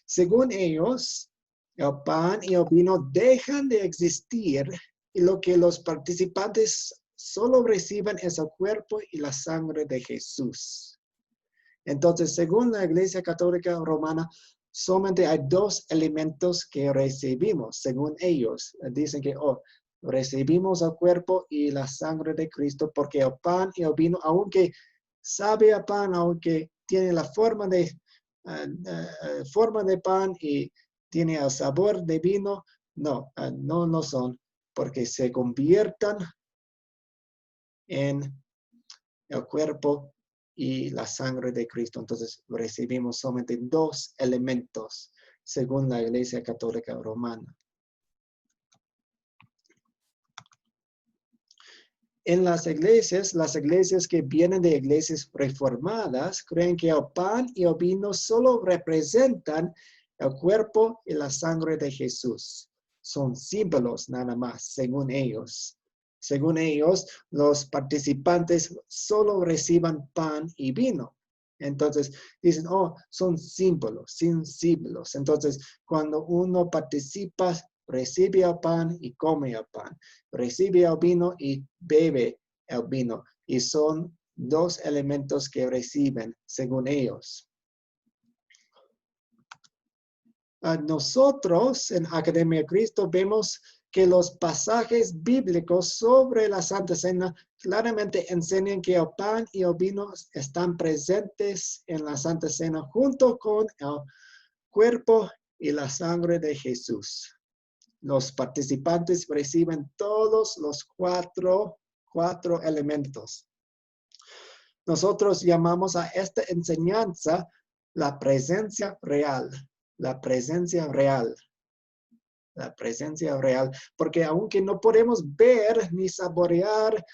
Según ellos, el pan y el vino dejan de existir y lo que los participantes solo reciben es el cuerpo y la sangre de Jesús. Entonces, según la Iglesia Católica Romana, solamente hay 2 elementos que recibimos. Según ellos, dicen que recibimos el cuerpo y la sangre de Cristo porque el pan y el vino, aunque sabe a pan, aunque tiene la forma de pan y tiene el sabor de vino, no son, porque se conviertan en el cuerpo y la sangre de Cristo. Entonces recibimos solamente 2 elementos según la Iglesia Católica Romana. En las iglesias que vienen de iglesias reformadas, creen que el pan y el vino solo representan el cuerpo y la sangre de Jesús. Son símbolos nada más, según ellos. Según ellos, los participantes solo reciban pan y vino. Entonces, dicen, son símbolos. Entonces, cuando uno participa, recibe el pan y come el pan. Recibe el vino y bebe el vino. Y son 2 elementos que reciben, según ellos. Nosotros en Academia de Cristo vemos que los pasajes bíblicos sobre la Santa Cena claramente enseñan que el pan y el vino están presentes en la Santa Cena junto con el cuerpo y la sangre de Jesús. Los participantes reciben todos los cuatro elementos. Nosotros llamamos a esta enseñanza la presencia real. La presencia real. La presencia real. Porque aunque no podemos ver ni saborear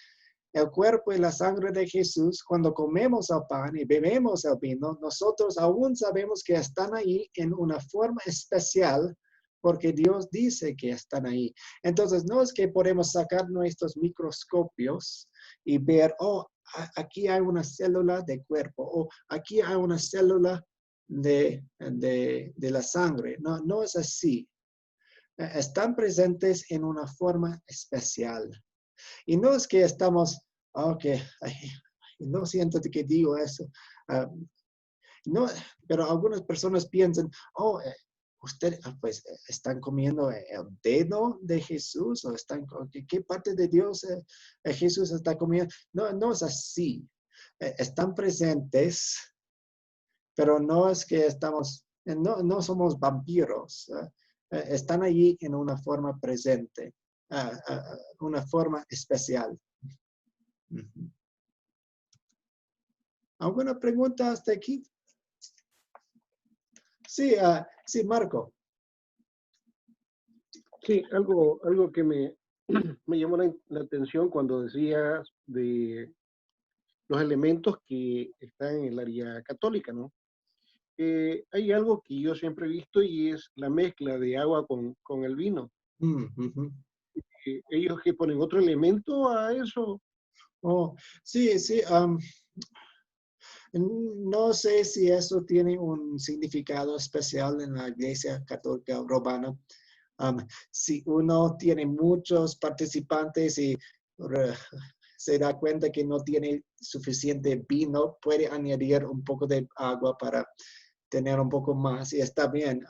el cuerpo y la sangre de Jesús, cuando comemos el pan y bebemos el vino, nosotros aún sabemos que están ahí en una forma especial porque Dios dice que están ahí. Entonces, no es que podemos sacar nuestros microscopios y ver, aquí hay una célula de cuerpo, o aquí hay una célula de la sangre. No es así. Están presentes en una forma especial. Y no es que estamos, no siento que digo eso. No, pero algunas personas piensan, ustedes pues están comiendo el dedo de Jesús o ¿qué parte de Dios Jesús está comiendo? No es así. están presentes, pero no es que no somos vampiros. Están allí en una forma presente, una forma especial. ¿Alguna pregunta hasta aquí? Sí, sí, Marco. Sí, algo que me llamó la atención cuando decías de los elementos que están en el área católica, ¿no? Hay algo que yo siempre he visto y es la mezcla de agua con el vino. Ellos que ponen otro elemento a eso. Oh, sí, sí. No sé si eso tiene un significado especial en la Iglesia Católica Romana. Si uno tiene muchos participantes y se da cuenta que no tiene suficiente vino, puede añadir un poco de agua para tener un poco más. Y está bien,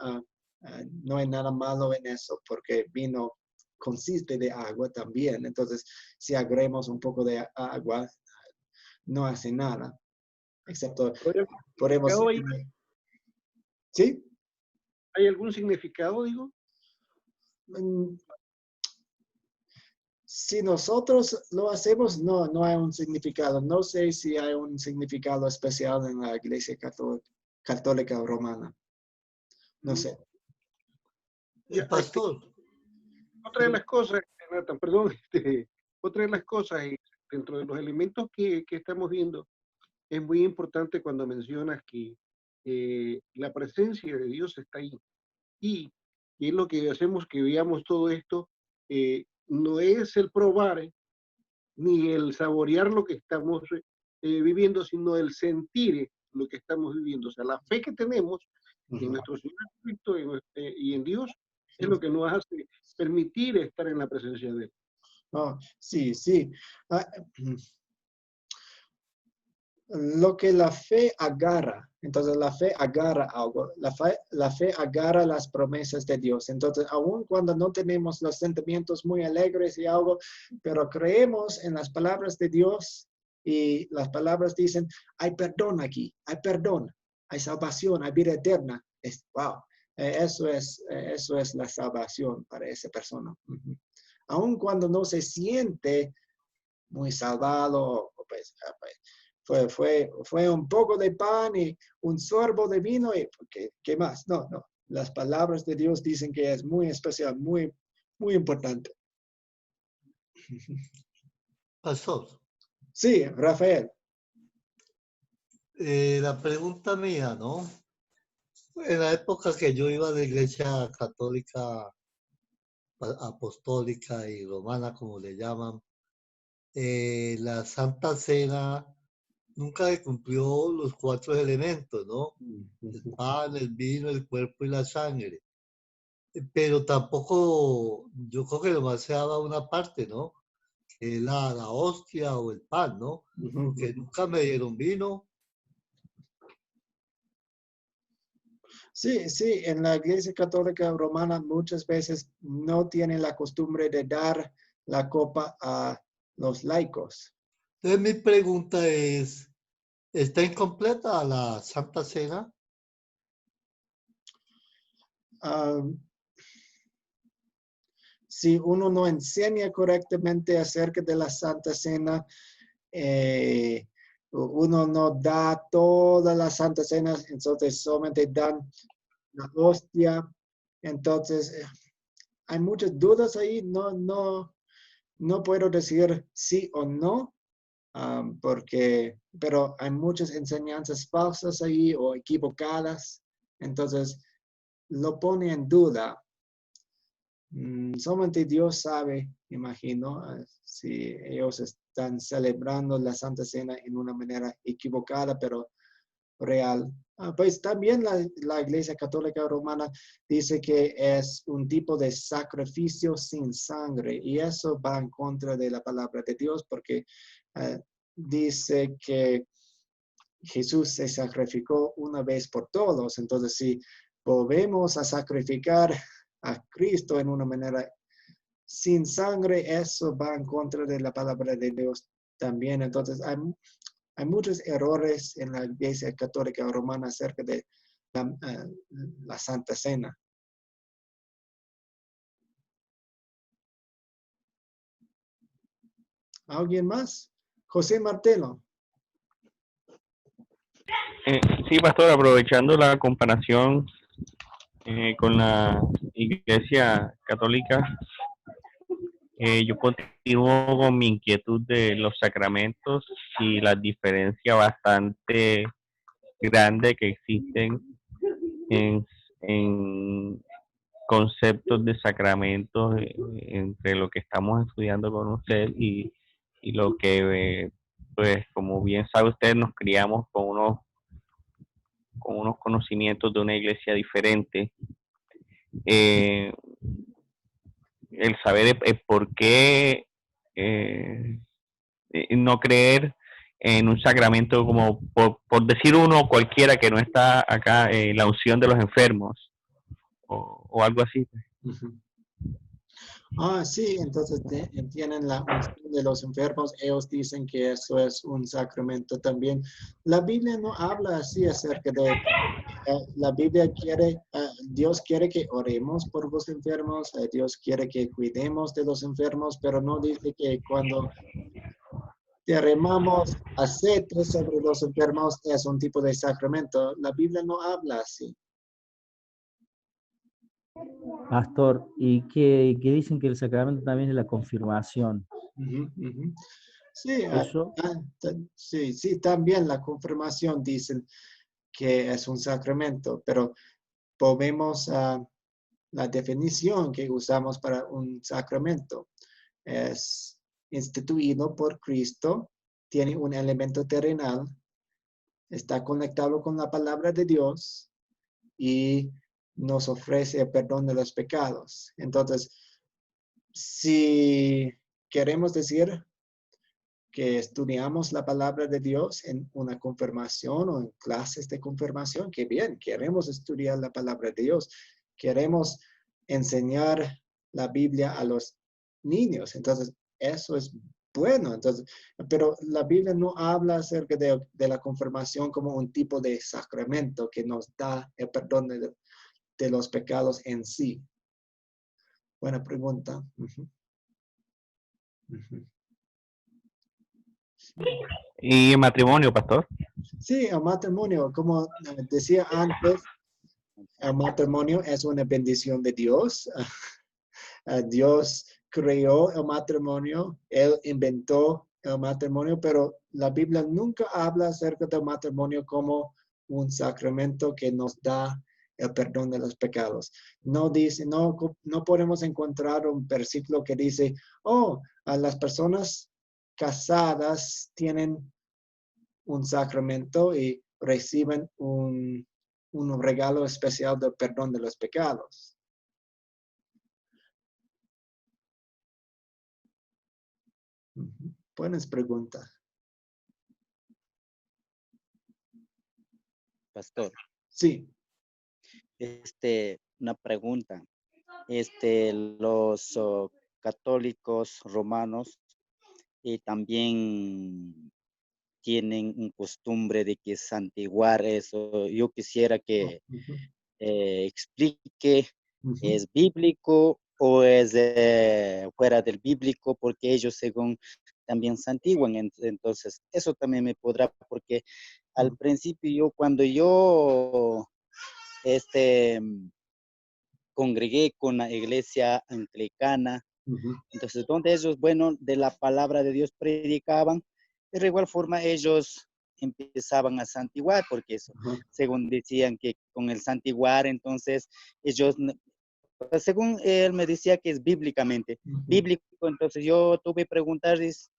no hay nada malo en eso porque vino consiste de agua también. Entonces, si agregamos un poco de agua, no hace nada. Excepto, podemos... ¿Sí? ¿Hay algún significado, digo? Si nosotros lo hacemos, no hay un significado. No sé si hay un significado especial en la Iglesia Católica Romana. No sé. Pastor. Otra de las cosas, Nathan, perdón, otra de las cosas dentro de los elementos que estamos viendo, es muy importante cuando mencionas que la presencia de Dios está ahí. Y es lo que hacemos que veamos todo esto, no es el probar ni el saborear lo que estamos viviendo, sino el sentir lo que estamos viviendo. O sea, la fe que tenemos en nuestro Señor Cristo y en Dios es lo que nos hace permitir estar en la presencia de Él. Oh, sí, sí. Lo que la fe agarra, entonces la fe agarra algo, la fe agarra las promesas de Dios. Entonces, aun cuando no tenemos los sentimientos muy alegres y algo, pero creemos en las palabras de Dios y las palabras dicen, hay perdón aquí, hay perdón, hay salvación, hay vida eterna. Wow, eso es la salvación para esa persona. Aun cuando no se siente muy salvado, pues fue un poco de pan y un sorbo de vino y ¿qué más? No. Las palabras de Dios dicen que es muy especial, muy, muy importante. Pastor. Sí, Rafael. La pregunta mía, ¿no? En la época que yo iba a la iglesia católica, apostólica y romana, como le llaman, la Santa Cena nunca se cumplió los 4 elementos, ¿no? El pan, el vino, el cuerpo y la sangre. Pero tampoco, yo creo que nomás se daba una parte, ¿no? Que es la hostia o el pan, ¿no? Porque nunca me dieron vino. Sí, en la Iglesia Católica Romana muchas veces no tienen la costumbre de dar la copa a los laicos. Entonces mi pregunta es, ¿está incompleta la Santa Cena? Si uno no enseña correctamente acerca de la Santa Cena, uno no da toda la Santa Cena, entonces solamente dan la hostia. Entonces, hay muchas dudas ahí. No puedo decir sí o no, pero hay muchas enseñanzas falsas ahí o equivocadas. Entonces, lo pone en duda. Solamente Dios sabe, imagino, si ellos están celebrando la Santa Cena en una manera equivocada, pero real. Pues también la Iglesia Católica Romana dice que es un tipo de sacrificio sin sangre y eso va en contra de la palabra de Dios porque dice que Jesús se sacrificó una vez por todos. Entonces, si volvemos a sacrificar a Cristo en una manera sin sangre, eso va en contra de la palabra de Dios también. Entonces, hay muchos errores en la Iglesia Católica Romana acerca de la Santa Cena. ¿Alguien más? José Martelo. Sí, pastor, aprovechando la comparación con la Iglesia Católica, yo continúo con mi inquietud de los sacramentos y la diferencia bastante grande que existen en conceptos de sacramentos entre lo que estamos estudiando con usted y lo que, pues, como bien sabe usted, nos criamos con unos conocimientos de una iglesia diferente. El saber por qué no creer en un sacramento como, por decir uno cualquiera que no está acá, la unción de los enfermos o algo así. Sí, entonces tienen la unción de los enfermos. Ellos dicen que eso es un sacramento también. La Biblia no habla así acerca de... la Biblia quiere, Dios quiere que oremos por los enfermos, Dios quiere que cuidemos de los enfermos, pero no dice que cuando derramamos aceite sobre los enfermos es un tipo de sacramento. La Biblia no habla así. Pastor, y que dicen que el sacramento también es la confirmación. Sí, Eso. sí, también la confirmación dicen que es un sacramento, pero volvemos a la definición que usamos para un sacramento. Es instituido por Cristo, tiene un elemento terrenal, está conectado con la palabra de Dios y nos ofrece el perdón de los pecados. Entonces, si queremos decir que estudiamos la palabra de Dios en una confirmación o en clases de confirmación, que bien, queremos estudiar la palabra de Dios, queremos enseñar la Biblia a los niños, entonces eso es bueno. Entonces, pero la Biblia no habla acerca de la confirmación como un tipo de sacramento que nos da el perdón de los pecados en sí. Buena pregunta. ¿Y el matrimonio, pastor? Sí, el matrimonio, como decía antes, el matrimonio es una bendición de Dios. Dios creó el matrimonio, Él inventó el matrimonio, pero la Biblia nunca habla acerca del matrimonio como un sacramento que nos da el perdón de los pecados. No dice, no podemos encontrar un versículo que dice, a las personas casadas tienen un sacramento y reciben un regalo especial del perdón de los pecados. Buenas preguntas. Pastor. Sí. Una pregunta. Los católicos romanos también tienen un costumbre de que santiguar eso. Yo quisiera que explique, ¿es bíblico o es fuera del bíblico? Porque ellos según también santiguan. Entonces, eso también me podrá, porque al principio cuando yo congregué con la iglesia anglicana, entonces donde ellos, de la palabra de Dios predicaban, de igual forma ellos empezaban a santiguar, porque eso, según decían que con el santiguar, entonces ellos, según él me decía que es bíblicamente, bíblico, entonces yo tuve que preguntarles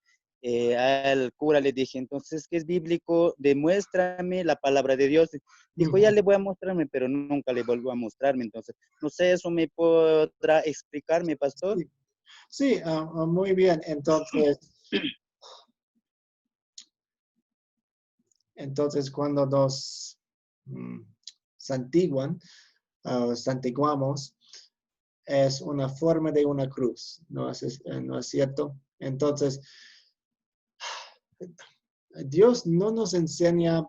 al cura, le dije, entonces, ¿qué es bíblico? Demuéstrame la palabra de Dios. Dijo, ya le voy a mostrarme, pero nunca le vuelvo a mostrarme. Entonces, no sé, ¿eso me podrá explicarme, pastor? Sí, muy bien. Entonces cuando nos santiguamos, es una forma de una cruz, ¿no es cierto? Entonces, Dios no nos enseña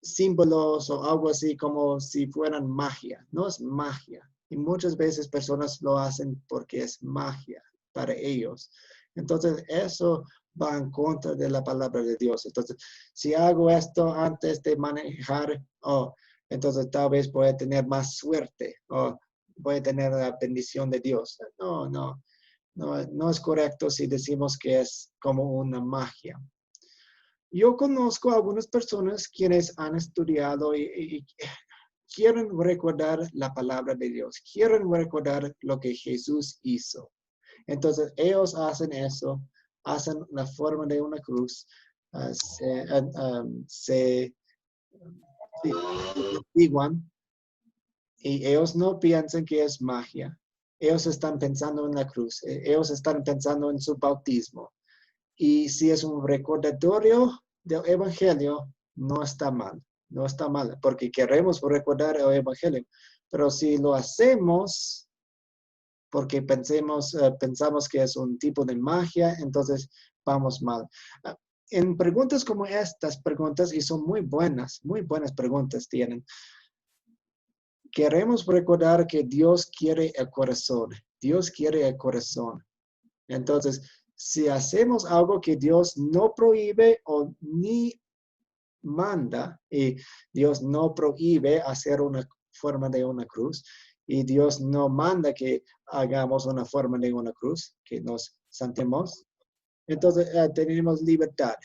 símbolos o algo así como si fueran magia. No es magia. Y muchas veces personas lo hacen porque es magia para ellos. Entonces, eso va en contra de la palabra de Dios. Entonces, si hago esto antes de manejar, entonces tal vez voy a tener más suerte o voy a tener la bendición de Dios. No es correcto si decimos que es como una magia. Yo conozco a algunas personas quienes han estudiado y quieren recordar la palabra de Dios, quieren recordar lo que Jesús hizo. Entonces, ellos hacen eso, hacen la forma de una cruz, se iguan, y ellos no piensan que es magia. Ellos están pensando en la cruz, ellos están pensando en su bautismo. Y si es un recordatorio del Evangelio, no está mal. No está mal, porque queremos recordar el Evangelio. Pero si lo hacemos porque pensamos que es un tipo de magia, entonces vamos mal. En preguntas como estas preguntas, y son muy buenas preguntas tienen, queremos recordar que Dios quiere el corazón. Dios quiere el corazón. Entonces, si hacemos algo que Dios no prohíbe o ni manda, y Dios no prohíbe hacer una forma de una cruz, y Dios no manda que hagamos una forma de una cruz, que nos santemos, entonces tenemos libertad.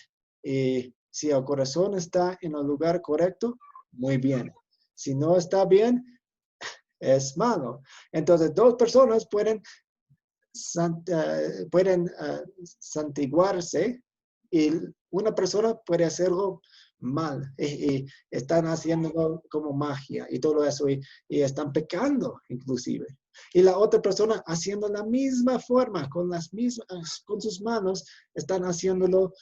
Y si el corazón está en el lugar correcto, muy bien. Si no está bien, es malo. Entonces, dos personas pueden santiguarse y una persona puede hacerlo mal y están haciéndolo como magia y todo eso y están pecando inclusive. Y la otra persona haciendo la misma forma con sus manos, están haciéndolo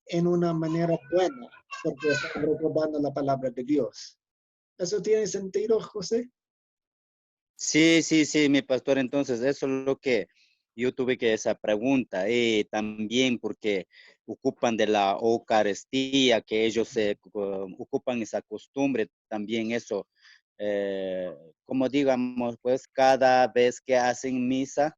en una manera buena porque están recordando la palabra de Dios. ¿Eso tiene sentido, José? Sí, sí, sí, mi pastor. Entonces, eso es lo que yo tuve que esa pregunta. También porque ocupan de la Eucaristía, que ellos se ocupan esa costumbre, también eso, como digamos, pues cada vez que hacen misa,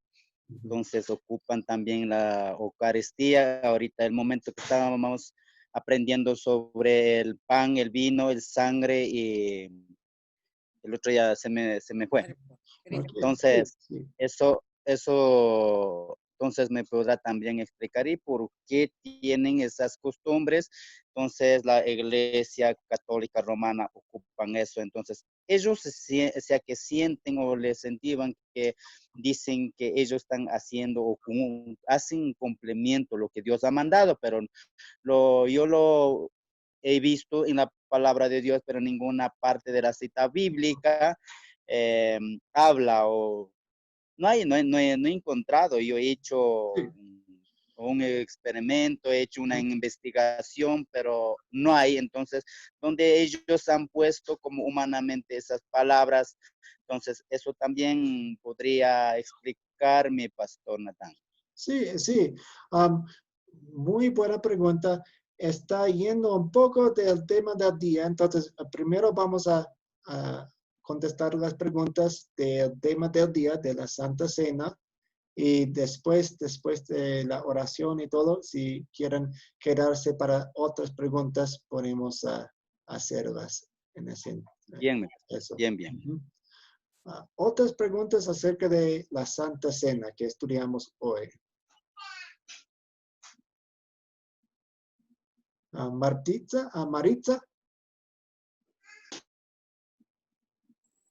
entonces ocupan también la Eucaristía. Ahorita el momento que estábamos aprendiendo sobre el pan, el vino, el sangre y el otro ya se me fue. Entonces, entonces me podrá también explicar y por qué tienen esas costumbres. Entonces, la Iglesia Católica Romana ocupan eso. Entonces, ellos sea que sienten o les sentiban que dicen que ellos están haciendo o hacen complemento lo que Dios ha mandado, pero yo lo he visto en la palabra de Dios, pero en ninguna parte de la cita bíblica habla o no he encontrado. Yo he hecho un experimento, he hecho una investigación, pero no hay. Entonces, donde ellos han puesto como humanamente esas palabras, entonces eso también podría explicar mi pastor Natán. Sí, sí. Muy buena pregunta. Está yendo un poco del tema del día. Entonces, primero vamos a contestar las preguntas del tema del día, de la Santa Cena. Y después de la oración y todo, si quieren quedarse para otras preguntas, podemos hacerlas en ese Bien, eso. bien. Otras preguntas acerca de la Santa Cena que estudiamos hoy. Maritza.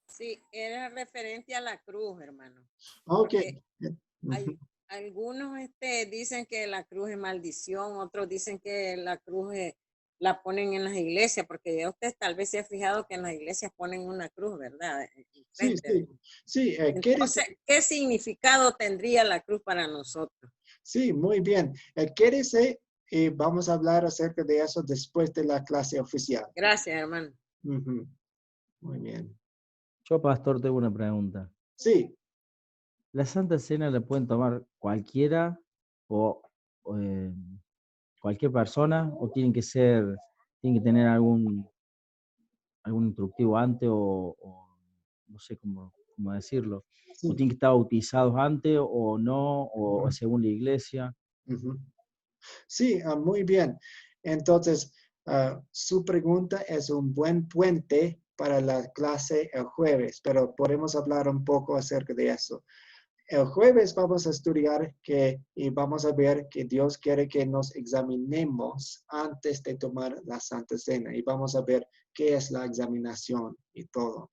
Sí, era referente a la cruz, hermano. Ok. Algunos dicen que la cruz es maldición, otros dicen que la cruz la ponen en las iglesias, porque ya usted tal vez se ha fijado que en las iglesias ponen una cruz, ¿verdad? Sí. Entonces, ¿qué significado tendría la cruz para nosotros? Sí, muy bien. Quédese y vamos a hablar acerca de eso después de la clase oficial. Gracias, hermano. Muy bien. Yo, pastor, tengo una pregunta. Sí. ¿La Santa Cena la pueden tomar cualquiera o cualquier persona o tienen que tener algún instructivo antes o no sé cómo decirlo? Sí. ¿O tienen que estar bautizados antes o no? ¿O según la iglesia? Sí, muy bien. Entonces, su pregunta es un buen puente para la clase el jueves, pero podemos hablar un poco acerca de eso. El jueves vamos a estudiar y vamos a ver que Dios quiere que nos examinemos antes de tomar la Santa Cena y vamos a ver qué es la examinación y todo.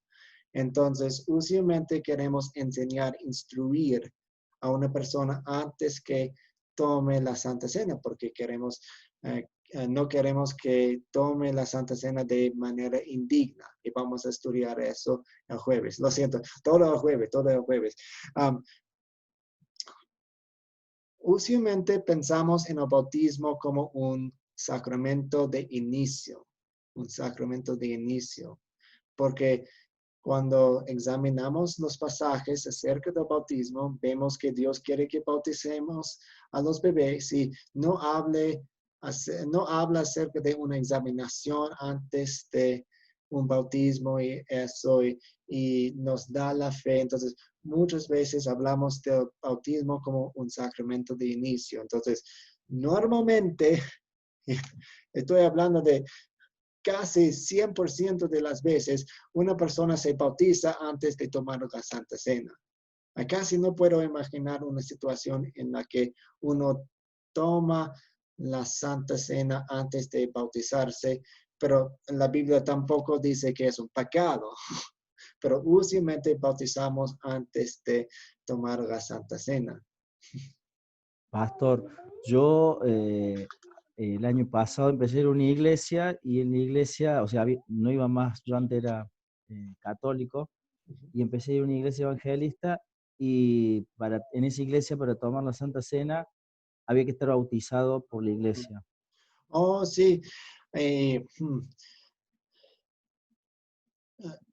Entonces, usualmente queremos instruir a una persona antes que tome la Santa Cena porque no queremos que tome la Santa Cena de manera indigna y vamos a estudiar eso el jueves. Lo siento, todo el jueves. Usualmente pensamos en el bautismo como un sacramento de inicio, porque cuando examinamos los pasajes acerca del bautismo, vemos que Dios quiere que bauticemos a los bebés y no habla acerca de una examinación antes de un bautismo y eso, y nos da la fe. Entonces, muchas veces hablamos del bautismo como un sacramento de inicio. Entonces, normalmente, estoy hablando de casi 100% de las veces, una persona se bautiza antes de tomar la Santa Cena. Casi no puedo imaginar una situación en la que uno toma la Santa Cena antes de bautizarse, pero la Biblia tampoco dice que es un pecado. Pero usualmente bautizamos antes de tomar la Santa Cena. Pastor, yo el año pasado empecé en una iglesia y en la iglesia, o sea, no iba más, yo antes era católico y empecé a ir a una iglesia evangelista y en esa iglesia para tomar la Santa Cena había que estar bautizado por la iglesia. Oh, sí. El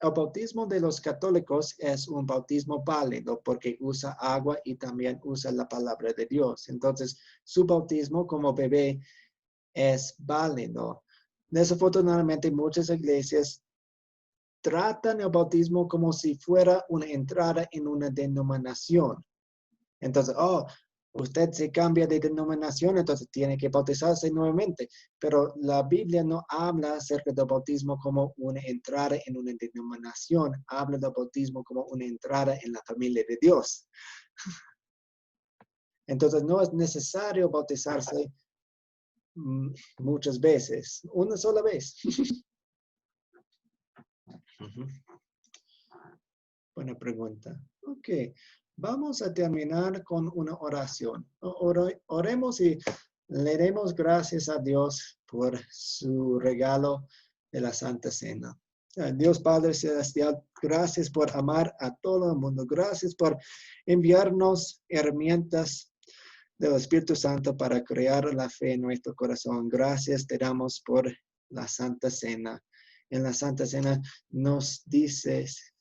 bautismo de los católicos es un bautismo válido porque usa agua y también usa la palabra de Dios. Entonces, su bautismo como bebé es válido. Desafortunadamente, muchas iglesias tratan el bautismo como si fuera una entrada en una denominación. Entonces, usted se cambia de denominación, entonces tiene que bautizarse nuevamente. Pero la Biblia no habla acerca del bautismo como una entrada en una denominación. Habla del bautismo como una entrada en la familia de Dios. Entonces, no es necesario bautizarse muchas veces. Una sola vez. Buena pregunta. Ok. Vamos a terminar con una oración. Oremos y le demos gracias a Dios por su regalo de la Santa Cena. Dios Padre Celestial, gracias por amar a todo el mundo. Gracias por enviarnos herramientas del Espíritu Santo para crear la fe en nuestro corazón. Gracias te damos por la Santa Cena. En la Santa Cena nos dices,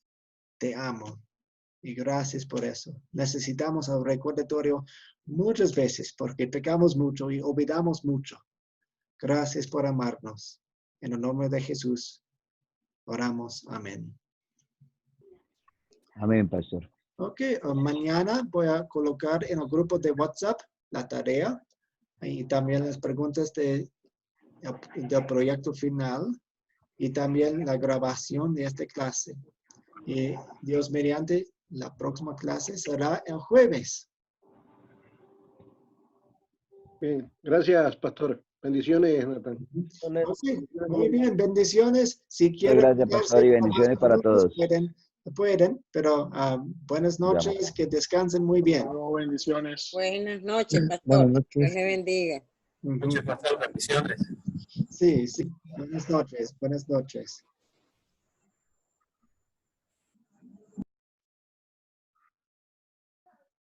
te amo. Y gracias por eso. Necesitamos el recordatorio muchas veces porque pecamos mucho y olvidamos mucho. Gracias por amarnos. En el nombre de Jesús, oramos. Amén. Amén, pastor. Ok, mañana voy a colocar en el grupo de WhatsApp la tarea y también las preguntas del proyecto final y también la grabación de esta clase. Y Dios mediante, la próxima clase será el jueves. Bien, gracias, pastor. Bendiciones, Jonathan. Okay, muy bien, bendiciones. Si quieren, gracias, pastor, y bendiciones para todos. Pueden, pero buenas noches, que descansen muy bien. Bendiciones. Buenas noches, pastor. Buenas noches. Dios le bendiga. Buenas noches, pastor, bendiciones. Sí, buenas noches, buenas noches.